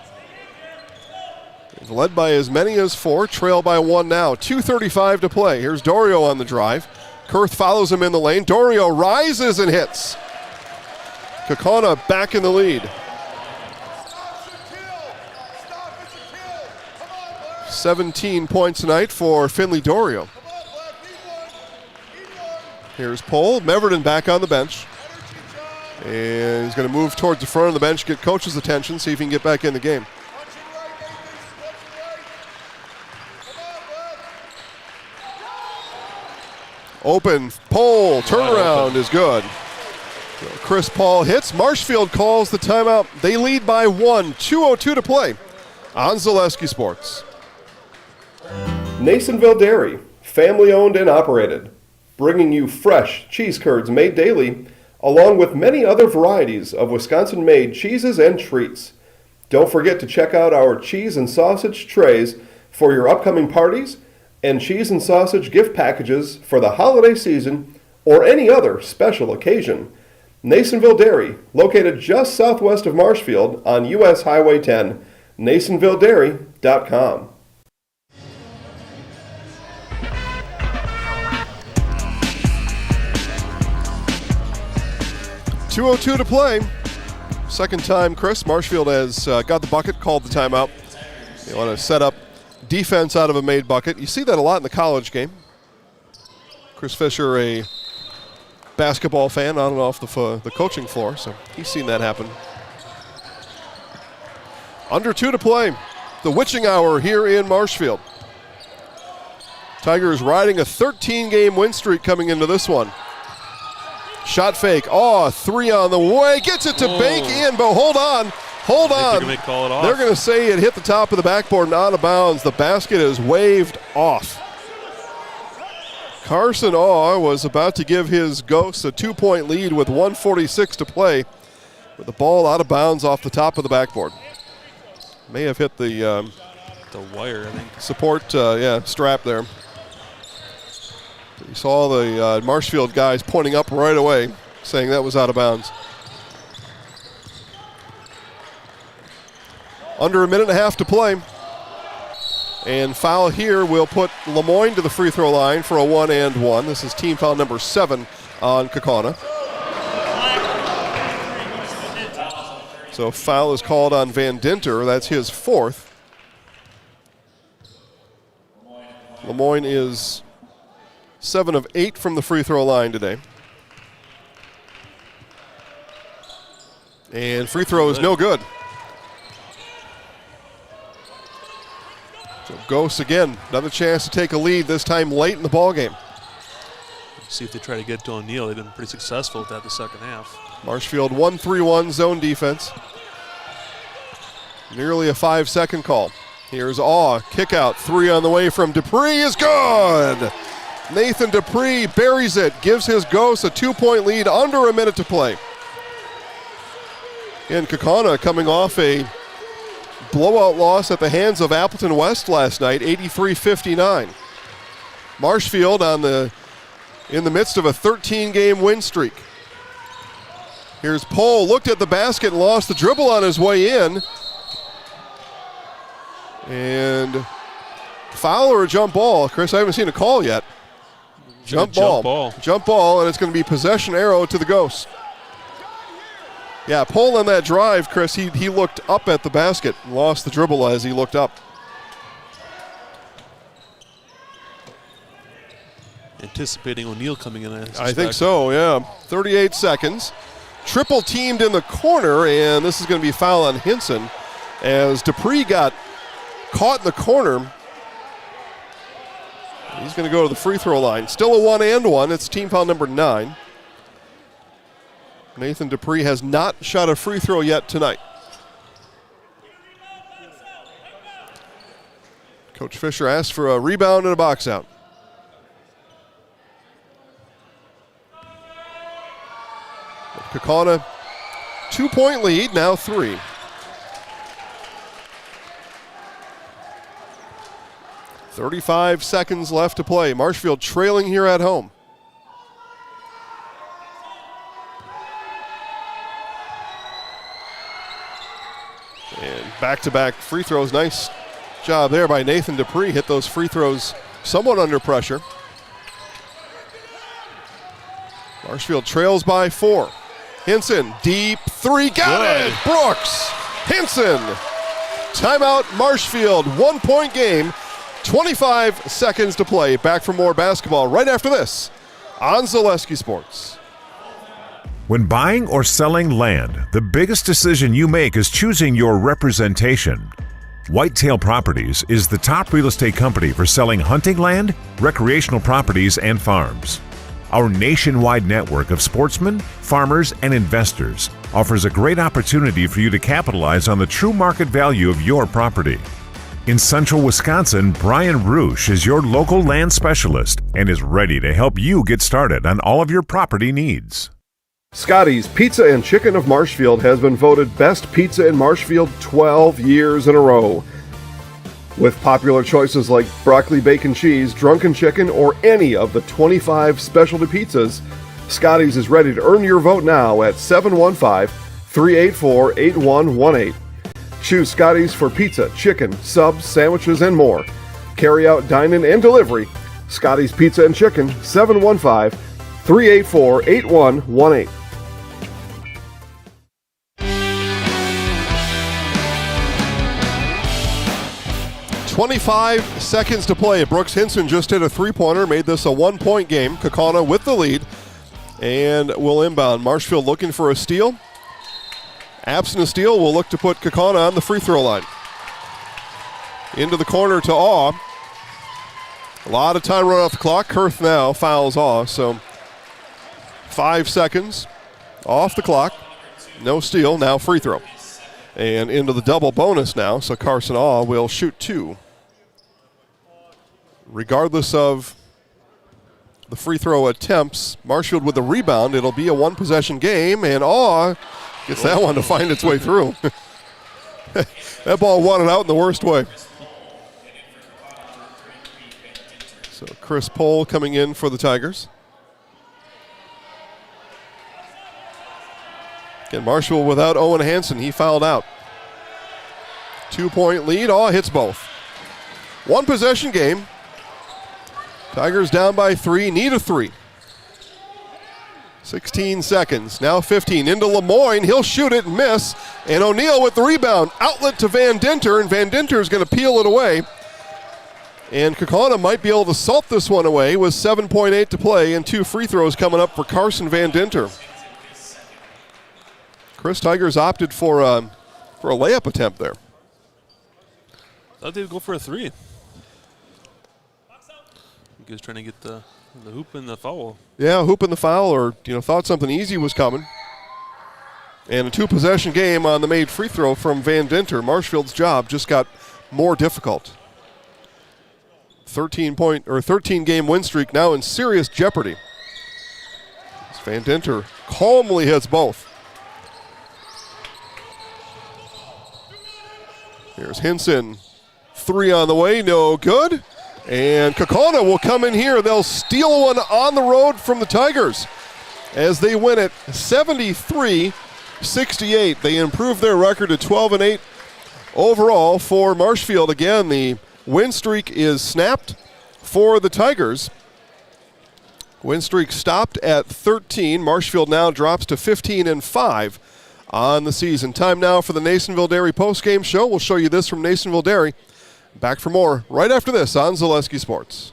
They've led by as many as 4, trail by 1 now. 2:35 to play. Here's Dorio on the drive. Kurth follows him in the lane. Dorio rises and hits. Kaukauna back in the lead. 17 points tonight for Finley Dorio. Here's Pohl. Meverton back on the bench. And he's going to move towards the front of the bench, get coach's attention, see if he can get back in the game. Open, Pohl, turnaround is good. So Chris Paul hits. Marshfield calls the timeout. They lead by 1, 2:02 to play on Zaleski Sports. Nasonville Dairy, family owned and operated, bringing you fresh cheese curds made daily, along with many other varieties of Wisconsin-made cheeses and treats. Don't forget to check out our cheese and sausage trays for your upcoming parties and cheese and sausage gift packages for the holiday season or any other special occasion. Nasonville Dairy, located just southwest of Marshfield on US Highway 10, NasonvilleDairy.com. .202 to play. Second time, Chris. Marshfield has got the bucket, called the timeout. They want to set up defense out of a made bucket. You see that a lot in the college game. Chris Fisher, a basketball fan on and off the coaching floor, so he's seen that happen. Under 2 to play. The witching hour here in Marshfield. Tigers riding a 13-game win streak coming into this one. Shot fake. Oh, 3 on the way. Gets it to bank in, but hold on. Hold on. They're going to say it hit the top of the backboard and out of bounds. The basket is waved off. Carson Awe was about to give his Ghosts a 2-point lead with 1:46 to play, with the ball out of bounds off the top of the backboard. May have hit the wire, I think. Support, strap there. You saw the Marshfield guys pointing up right away, saying that was out of bounds. Under a minute and a half to play. And foul here will put Lemoyne to the free throw line for a 1-and-1. This is team foul number 7 on Kaukauna. So foul is called on Van Dinter. That's his 4th. Lemoyne is 7 of 8 from the free throw line today. And free throw is no good. So Ghosts again, another chance to take a lead, this time late in the ball game. See if they try to get to O'Neill. They've been pretty successful with that the second half. Marshfield 1-3-1 zone defense. Nearly a 5-second call. Here's Awe, kick out, 3 on the way from Dupree is good. Nathan Dupree buries it, gives his Ghosts a 2-point lead, under a minute to play. And Kaukauna coming off a blowout loss at the hands of Appleton West last night, 83-59. Marshfield in the midst of a 13-game win streak. Here's Pohl, looked at the basket and lost the dribble on his way in. And foul or a jump ball? Chris, I haven't seen a call yet. Jump ball, and it's going to be possession arrow to the Ghosts. Yeah, Pohl on that drive, Chris, he looked up at the basket and lost the dribble as he looked up. Anticipating O'Neill coming in. I think so, yeah. 38 seconds. Triple teamed in the corner, and this is going to be foul on Hinson as Dupree got caught in the corner. He's going to go to the free throw line. Still a 1-and-1. It's team foul number 9. Nathan Dupree has not shot a free throw yet tonight. Coach Fisher asked for a rebound and a box out. Kaukauna, 2-point lead, now 3. .35 seconds left to play. Marshfield trailing here at home. And back-to-back free throws. Nice job there by Nathan Dupree. Hit those free throws somewhat under pressure. Marshfield trails by 4. Hinson, deep 3, got it! Brooks, Hinson. Timeout, Marshfield, 1-point game, 25 seconds to play. Back for more basketball right after this on Zaleski Sports. When buying or selling land, the biggest decision you make is choosing your representation. Whitetail Properties is the top real estate company for selling hunting land, recreational properties, and farms. Our nationwide network of sportsmen, farmers, and investors offers a great opportunity for you to capitalize on the true market value of your property. In central Wisconsin, Brian Roosh is your local land specialist and is ready to help you get started on all of your property needs. Scotty's Pizza and Chicken of Marshfield has been voted Best Pizza in Marshfield 12 years in a row. With popular choices like broccoli bacon cheese, drunken chicken, or any of the 25 specialty pizzas, Scotty's is ready to earn your vote now at 715-384-8118. Choose Scotty's for pizza, chicken, subs, sandwiches, and more. Carry out, dine-in, and delivery. Scotty's Pizza and Chicken, 715-384-8118. 25 seconds to play. Brooks Hinson just hit a three-pointer, made this a 1-point game. Kaukauna with the lead and will inbound. Marshfield looking for a steal. Absent a steal, will look to put Kaukauna on the free throw line. Into the corner to Awe. A lot of time run off the clock. Kurth now fouls Awe, so 5 seconds off the clock. No steal, now free throw. And into the double bonus now, so Carson Awe will shoot 2. Regardless of the free throw attempts, Marshfield with the rebound. It'll be a one-possession game, and Awe gets that one to find its way through. That ball wanted out in the worst way. So Chris Pohl coming in for the Tigers. Again, Marshall without Owen Hansen. He fouled out. 2-point lead. Awe hits both. One possession game. Tigers down by 3. Need a 3. 16 seconds. Now 15. Into Lemoyne. He'll shoot it and miss. And O'Neal with the rebound. Outlet to Van Dinter. And Van Dinter is going to peel it away. And Kaukauna might be able to salt this one away with 7.8 to play and 2 free throws coming up for Carson Van Dinter. Chris, Tigers opted for a layup attempt there. Thought they'd go for a 3. He was trying to get the hoop and the foul. Yeah, hoop and the foul, or thought something easy was coming. And a 2-possession game on the made free throw from Van Dinter. Marshfield's job just got more difficult. 13-game win streak now in serious jeopardy. As Van Dinter calmly hits both. Here's Hinson. 3 on the way, no good. And Kaukauna will come in here. They'll steal one on the road from the Tigers as they win it 73-68. They improve their record to 12-8 overall for Marshfield. Again, the win streak is snapped for the Tigers. Win streak stopped at 13. Marshfield now drops to 15-5 on the season. Time now for the Nasonville Dairy postgame show. We'll show you this from Nasonville Dairy. Back for more right after this on Zaleski Sports.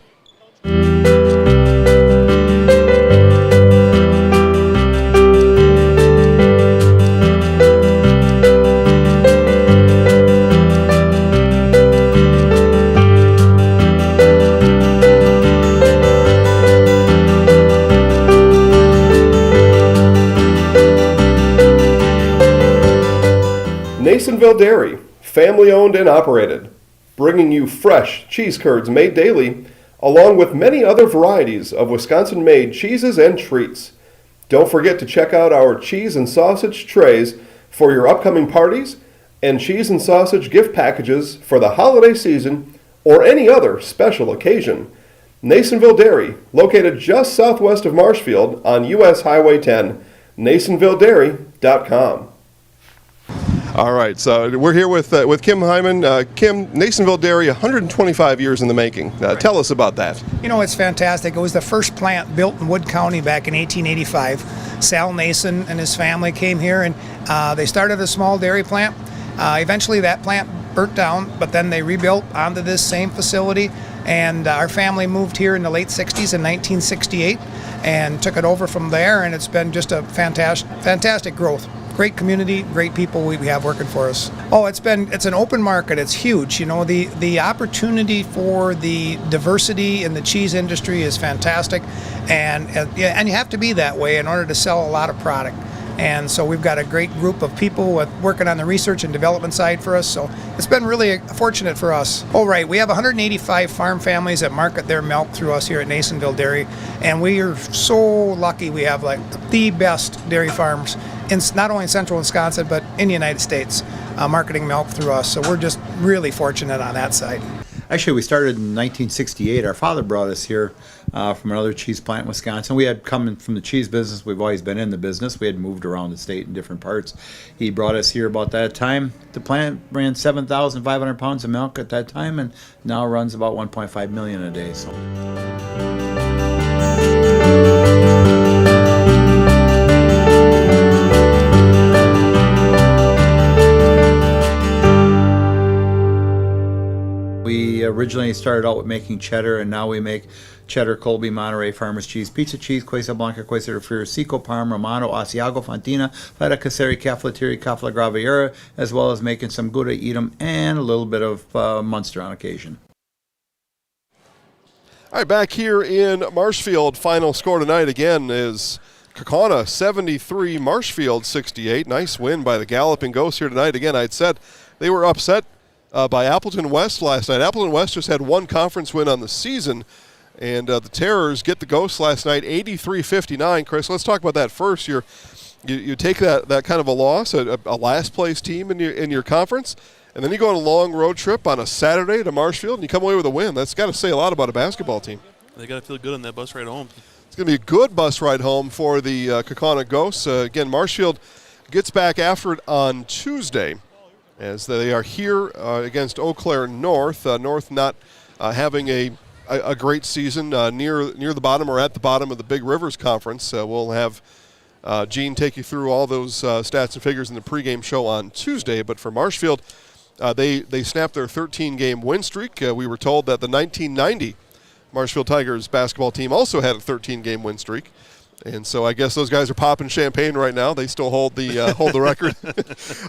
Nasonville Dairy, family owned and operated, bringing you fresh cheese curds made daily, along with many other varieties of Wisconsin-made cheeses and treats. Don't forget to check out our cheese and sausage trays for your upcoming parties and cheese and sausage gift packages for the holiday season or any other special occasion. Nasonville Dairy, located just southwest of Marshfield on U.S. Highway 10, NasonvilleDairy.com. All right, so we're here with Kim Hyman. Kim, Nasonville Dairy, 125 years in the making. Tell us about that. It's fantastic. It was the first plant built in Wood County back in 1885. Sal Nason and his family came here, and they started a small dairy plant. Eventually that plant burnt down, but then they rebuilt onto this same facility, and our family moved here in the late 60s in 1968 and took it over from there, and it's been just a fantastic growth. Great community, great people we have working for us. It's an open market. It's huge. The opportunity for the diversity in the cheese industry is fantastic, and you have to be that way in order to sell a lot of product. And so we've got a great group of people working on the research and development side for us. So it's been really fortunate for us. We have 185 farm families that market their milk through us here at Nasonville Dairy. And we are so lucky we have the best dairy farms in not only in central Wisconsin, but in the United States, marketing milk through us. So we're just really fortunate on that side. Actually, we started in 1968. Our father brought us here from another cheese plant in Wisconsin. We had come from the cheese business. We've always been in the business. We had moved around the state in different parts. He brought us here about that time. The plant ran 7,500 pounds of milk at that time, and now runs about 1.5 million a day. So. We originally started out with making cheddar, and now we make cheddar, Colby, Monterey, Farmers Cheese, Pizza Cheese, Quesa Blanca, Quesa de Friar, Seco, Parma, Romano, Asiago, Fontina, Feta Caseri, Caflateri, Cafla Graviera, as well as making some Gouda Edam and a little bit of Munster on occasion. All right, back here in Marshfield, final score tonight again is Kaukauna 73, Marshfield 68. Nice win by the Galloping Ghosts here tonight. Again, I'd said they were upset by Appleton West last night. Appleton West just had one conference win on the season, and the Terrors get the Ghosts last night 83-59. Chris, let's talk about that first. You take that kind of a loss, a last-place team in your conference, and then you go on a long road trip on a Saturday to Marshfield, and you come away with a win. That's got to say a lot about a basketball team. They got to feel good on that bus ride home. It's going to be a good bus ride home for the Kaukauna Ghosts. Again, Marshfield gets back after it on Tuesday as they are here against Eau Claire North. North not having a great season near the bottom or at the bottom of the Big Rivers Conference. We'll have Gene take you through all those stats and figures in the pregame show on Tuesday. But for Marshfield, they snapped their 13-game win streak. We were told that the 1990 Marshfield Tigers basketball team also had a 13-game win streak. And so I guess those guys are popping champagne right now. They still hold the record.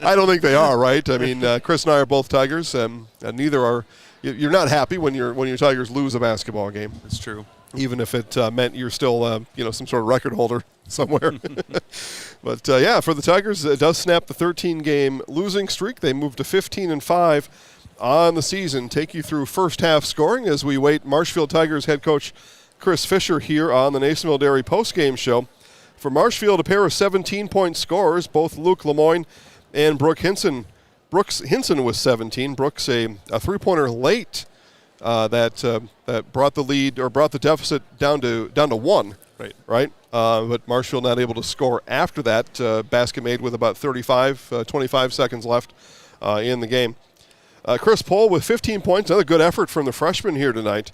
I don't think they are, right? I mean, Chris and I are both Tigers, and neither are. You're not happy when your Tigers lose a basketball game. That's true. Even if it meant you're still some sort of record holder somewhere. But for the Tigers, it does snap the 13-game losing streak. They move to 15-5 on the season. Take you through first half scoring as we wait Marshfield Tigers head coach Chris Fisher here on the Nasonville Dairy postgame show. For Marshfield, a pair of 17-point scorers, both Luke Lemoyne and Brooks Hinson. Brooks Hinson was 17. Brooks a three-pointer late that brought the lead or brought the deficit down to one. Right. But Marshfield not able to score after that. Basket made with about 25 seconds left in the game. Chris Pohl with 15 points. Another good effort from the freshman here tonight.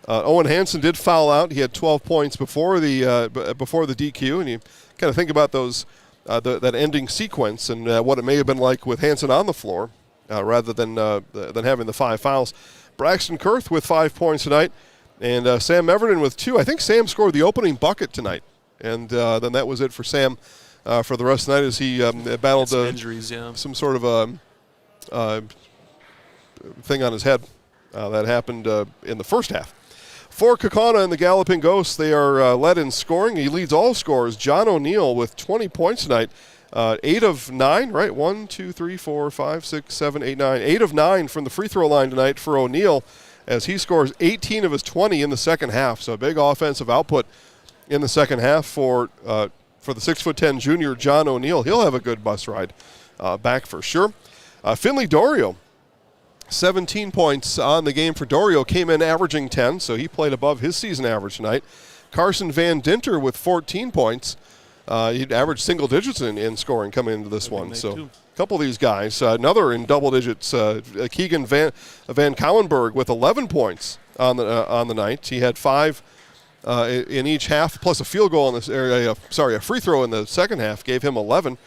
Owen Hansen did foul out. He had 12 points before the DQ, and you kind of think about those that ending sequence and what it may have been like with Hansen on the floor, rather than having the 5 fouls. Braxton Kurth with 5 points tonight, and Sam Everton with 2. I think Sam scored the opening bucket tonight, and then that was it for Sam for the rest of the night as he battled some injuries, some sort of a thing on his head that happened in the first half. For Kaukauna and the Galloping Ghosts, they are led in scoring. He leads all scorers. John O'Neill with 20 points tonight. 8 of 9, right? 1, 2, 3, 4, 5, 6, 7, 8, 9. 8 of 9 from the free throw line tonight for O'Neill as he scores 18 of his 20 in the second half. So a big offensive output in the second half for the 6'10" junior John O'Neill. He'll have a good bus ride back for sure. Finley Dorio, 17 points on the game for Dorio, came in averaging 10, so he played above his season average tonight. Carson Van Dinter with 14 points. He'd averaged single digits in scoring coming into this one. So a couple of these guys. Another in double digits, Keegan Van Cowenberg with 11 points on the night. He had 5 in each half, plus a field goal in this area. A free throw in the second half gave him 11.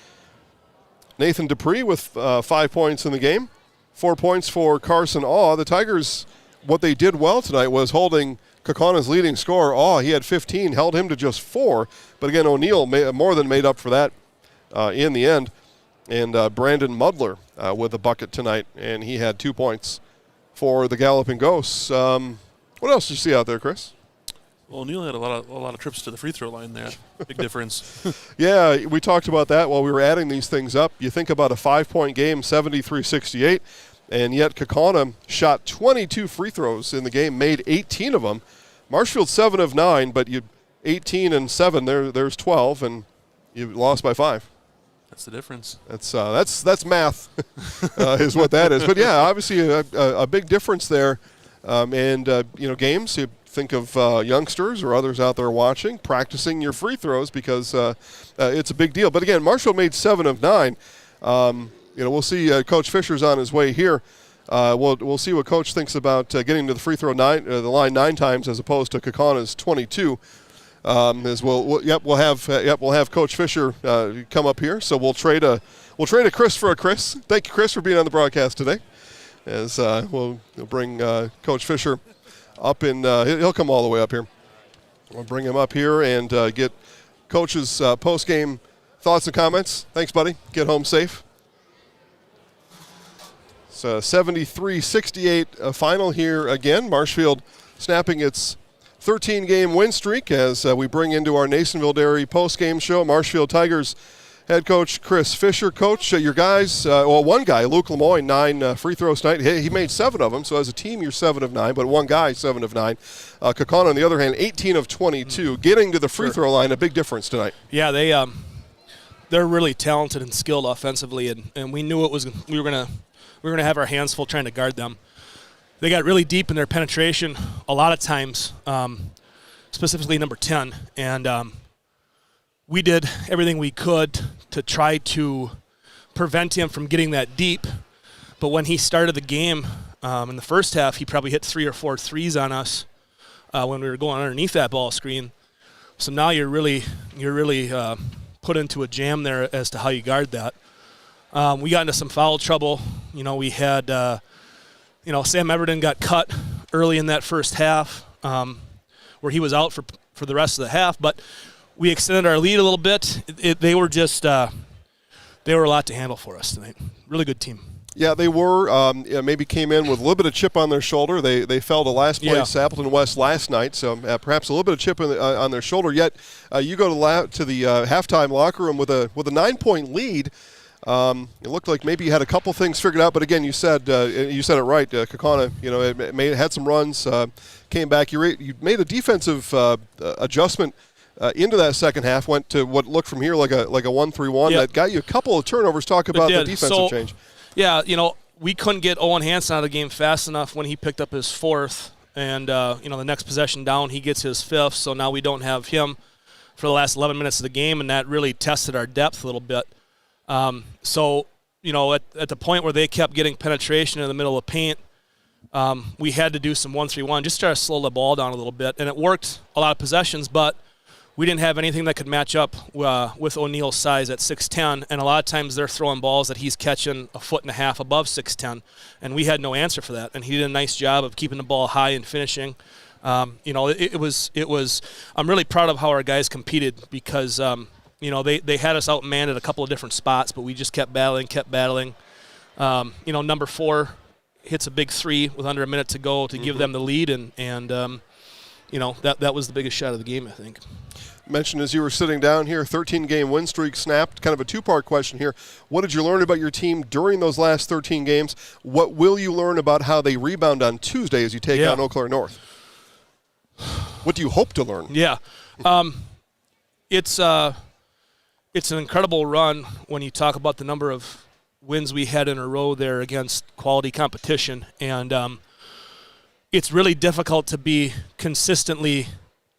Nathan Dupree with 5 points in the game. 4 points for Carson Awe. The Tigers, what they did well tonight was holding Kaukauna's leading scorer. Awe, he had 15, held him to just 4. But again, O'Neill more than made up for that in the end. And Brandon Mudler with a bucket tonight, and he had 2 points for the Galloping Ghosts. What else did you see out there, Chris? Well, O'Neill had a lot of trips to the free throw line there. Big difference. Yeah, we talked about that while we were adding these things up. You think about a 5-point game, 73-68, and yet Kaukauna shot 22 free throws in the game, made 18 of them. Marshfield 7 of 9, but 18 and 7. There's 12, and you lost by 5. That's the difference. That's math, is what that is. But yeah, obviously a big difference there. Games. You think of youngsters or others out there watching, practicing your free throws because it's a big deal. But again, Marshall made 7 of 9. We'll see. Coach Fisher's on his way here. We'll see what Coach thinks about getting to the free throw the line 9 times as opposed to Kaukauna's 22. We'll have Coach Fisher come up here. So we'll trade a Chris for a Chris. Thank you, Chris, for being on the broadcast today. As we'll bring Coach Fisher up in, he'll come all the way up here. We'll bring him up here and get Coach's post-game thoughts and comments. Thanks, buddy. Get home safe. It's a 73-68 final here again. Marshfield snapping its 13-game win streak as we bring into our Nasonville Dairy post-game show Marshfield Tigers head coach Chris Fisher. Coach, your guys, one guy, Luke Lemoyne, 9 free throws tonight. He made 7 of them, so as a team you're 7 of 9, but one guy, 7 of 9. Kaukauna, on the other hand, 18 of 22. Getting to the free throw line, a big difference tonight. Yeah, they're really talented and skilled offensively, and we knew we were gonna have our hands full trying to guard them. They got really deep in their penetration a lot of times, specifically number 10, and we did everything we could to try to prevent him from getting that deep. But when he started the game in the first half, he probably hit 3 or 4 threes on us when we were going underneath that ball screen. So now you're really put into a jam there as to how you guard that. We got into some foul trouble. We had Sam Everton got cut early in that first half, where he was out for the rest of the half, but we extended our lead a little bit. They were a lot to handle for us tonight. Really good team. Yeah, they were. Maybe came in with a little bit of chip on their shoulder. They fell to last place, Appleton West, last night, so perhaps a little bit of chip on their shoulder. Yet you go to the halftime locker room with a 9-point lead. It looked like maybe you had a couple things figured out, but again, you said it right. Kaukauna, had some runs, came back. You made a defensive adjustment into that second half. Went to what looked from here like a 1-3-1 that got you a couple of turnovers. Talk about the defensive change. Yeah, we couldn't get Owen Hansen out of the game fast enough when he picked up his 4th, and the next possession down he gets his 5th. So now we don't have him for the last 11 minutes of the game, and that really tested our depth a little bit. At the point where they kept getting penetration in the middle of the paint, we had to do some 1-3-1, just try to slow the ball down a little bit. And it worked a lot of possessions, but we didn't have anything that could match up with O'Neill's size at 6'10", and a lot of times they're throwing balls that he's catching 1.5 feet above 6'10", and we had no answer for that. And he did a nice job of keeping the ball high and finishing. It was. I'm really proud of how our guys competed because they had us outmanned at a couple of different spots, but we just kept battling. Number 4 hits a big 3 with under a minute to go to give them the lead, and that was the biggest shot of the game, I think. Mentioned as you were sitting down here, 13-game win streak snapped. Kind of a 2-part question here. What did you learn about your team during those last 13 games? What will you learn about how they rebound on Tuesday as you take on Eau Claire North? What do you hope to learn? Yeah. It's an incredible run when you talk about the number of wins we had in a row there against quality competition. And it's really difficult to be consistently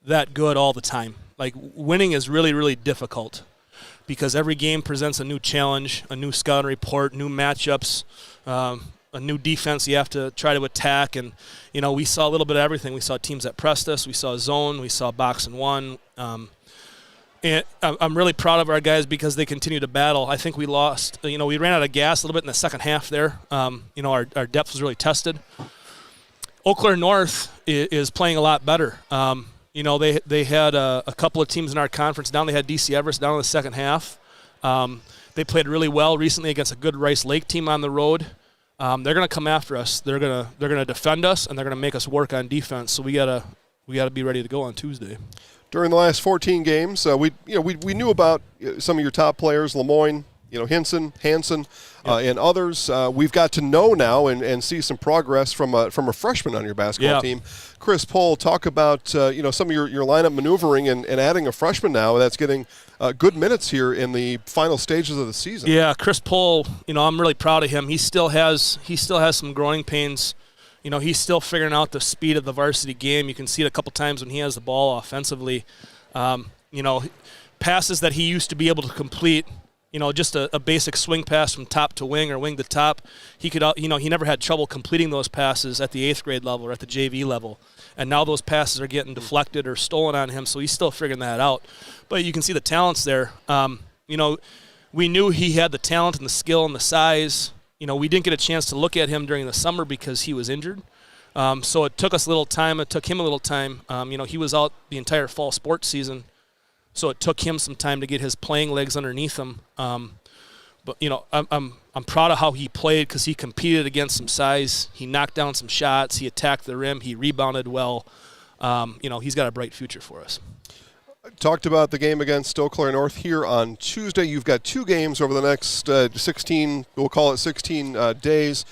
that good all the time. Like, winning is really, really difficult because every game presents a new challenge, a new scouting report, new matchups, a new defense you have to try to attack. And, we saw a little bit of everything. We saw teams that pressed us. We saw zone. We saw box and one. And I'm really proud of our guys because they continue to battle. I think we lost. We ran out of gas a little bit in the second half there. Our depth was really tested. Eau Claire North is playing a lot better. They had a couple of teams in our conference down. They had DC Everest down in the second half. They played really well recently against a good Rice Lake team on the road. They're going to come after us. They're going to defend us, and they're going to make us work on defense. So we gotta be ready to go on Tuesday. During the last 14 games, we knew about some of your top players, Lemoyne, Hansen, and others. We've got to know now and see some progress from a freshman on your basketball team. Chris Pohl, talk about some of your lineup maneuvering and adding a freshman now that's getting good minutes here in the final stages of the season. Yeah, Chris Pohl, I'm really proud of him. He still has some growing pains. He's still figuring out the speed of the varsity game. You can see it a couple times when he has the ball offensively. Passes that he used to be able to complete, just a basic swing pass from top to wing or wing to top. He could, he never had trouble completing those passes at the 8th grade level or at the JV level. And now those passes are getting deflected or stolen on him, so he's still figuring that out. But you can see the talents there. We knew he had the talent and the skill and the size. We didn't get a chance to look at him during the summer because he was injured. So it took us a little time. It took him a little time. He was out the entire fall sports season, so it took him some time to get his playing legs underneath him. But I'm proud of how he played because he competed against some size. He knocked down some shots. He attacked the rim. He rebounded well. he's got a bright future for us. Talked about the game against Eau Claire North here on Tuesday. You've got 2 games over the next 16, we'll call it 16 days.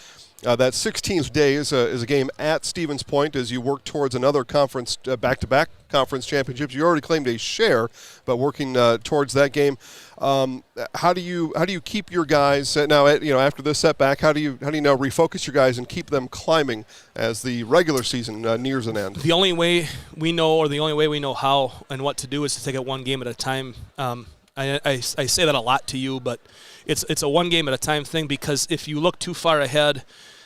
That 16th day is a game at Stevens Point as you work towards another conference, back-to-back conference championships. You already claimed a share, but working towards that game. How do you keep your guys now? After this setback, how do you now refocus your guys and keep them climbing as the regular season nears an end? The only way we know how and what to do is to take it one game at a time. I say that a lot to you, but it's a one game at a time thing, because if you look too far ahead,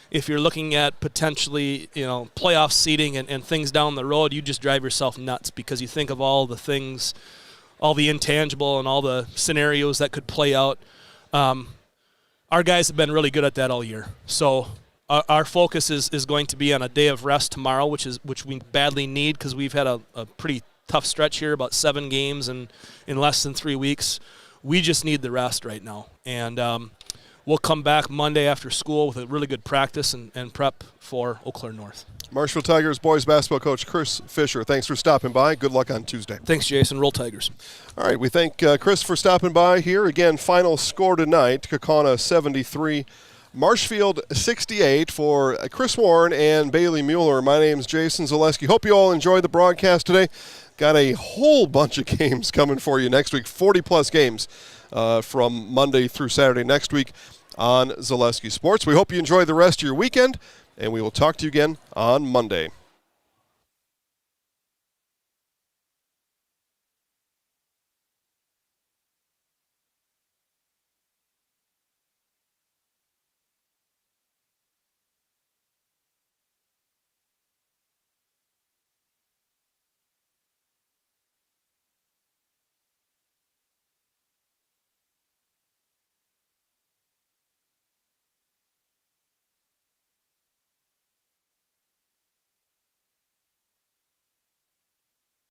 if you're looking at potentially playoff seeding and things down the road, you just drive yourself nuts, because you think of all the things, all the intangible and all the scenarios that could play out. Our guys have been really good at that all year. So our focus is going to be on a day of rest tomorrow, which we badly need, because we've had a pretty tough stretch here, about 7 games in less than 3 weeks. We just need the rest right now. And we'll come back Monday after school with a really good practice and prep for Eau Claire North. Marshfield Tigers boys basketball coach Chris Fisher, thanks for stopping by. Good luck on Tuesday. Thanks, Jason. Roll Tigers. All right, we thank Chris for stopping by here. Again, final score tonight, Kaukauna 73, Marshfield 68 for Chris Warren and Bailey Mueller. My name's Jason Zaleski. Hope you all enjoyed the broadcast today. Got a whole bunch of games coming for you next week, 40-plus games from Monday through Saturday next week on Zaleski Sports. We hope you enjoy the rest of your weekend, and we will talk to you again on Monday.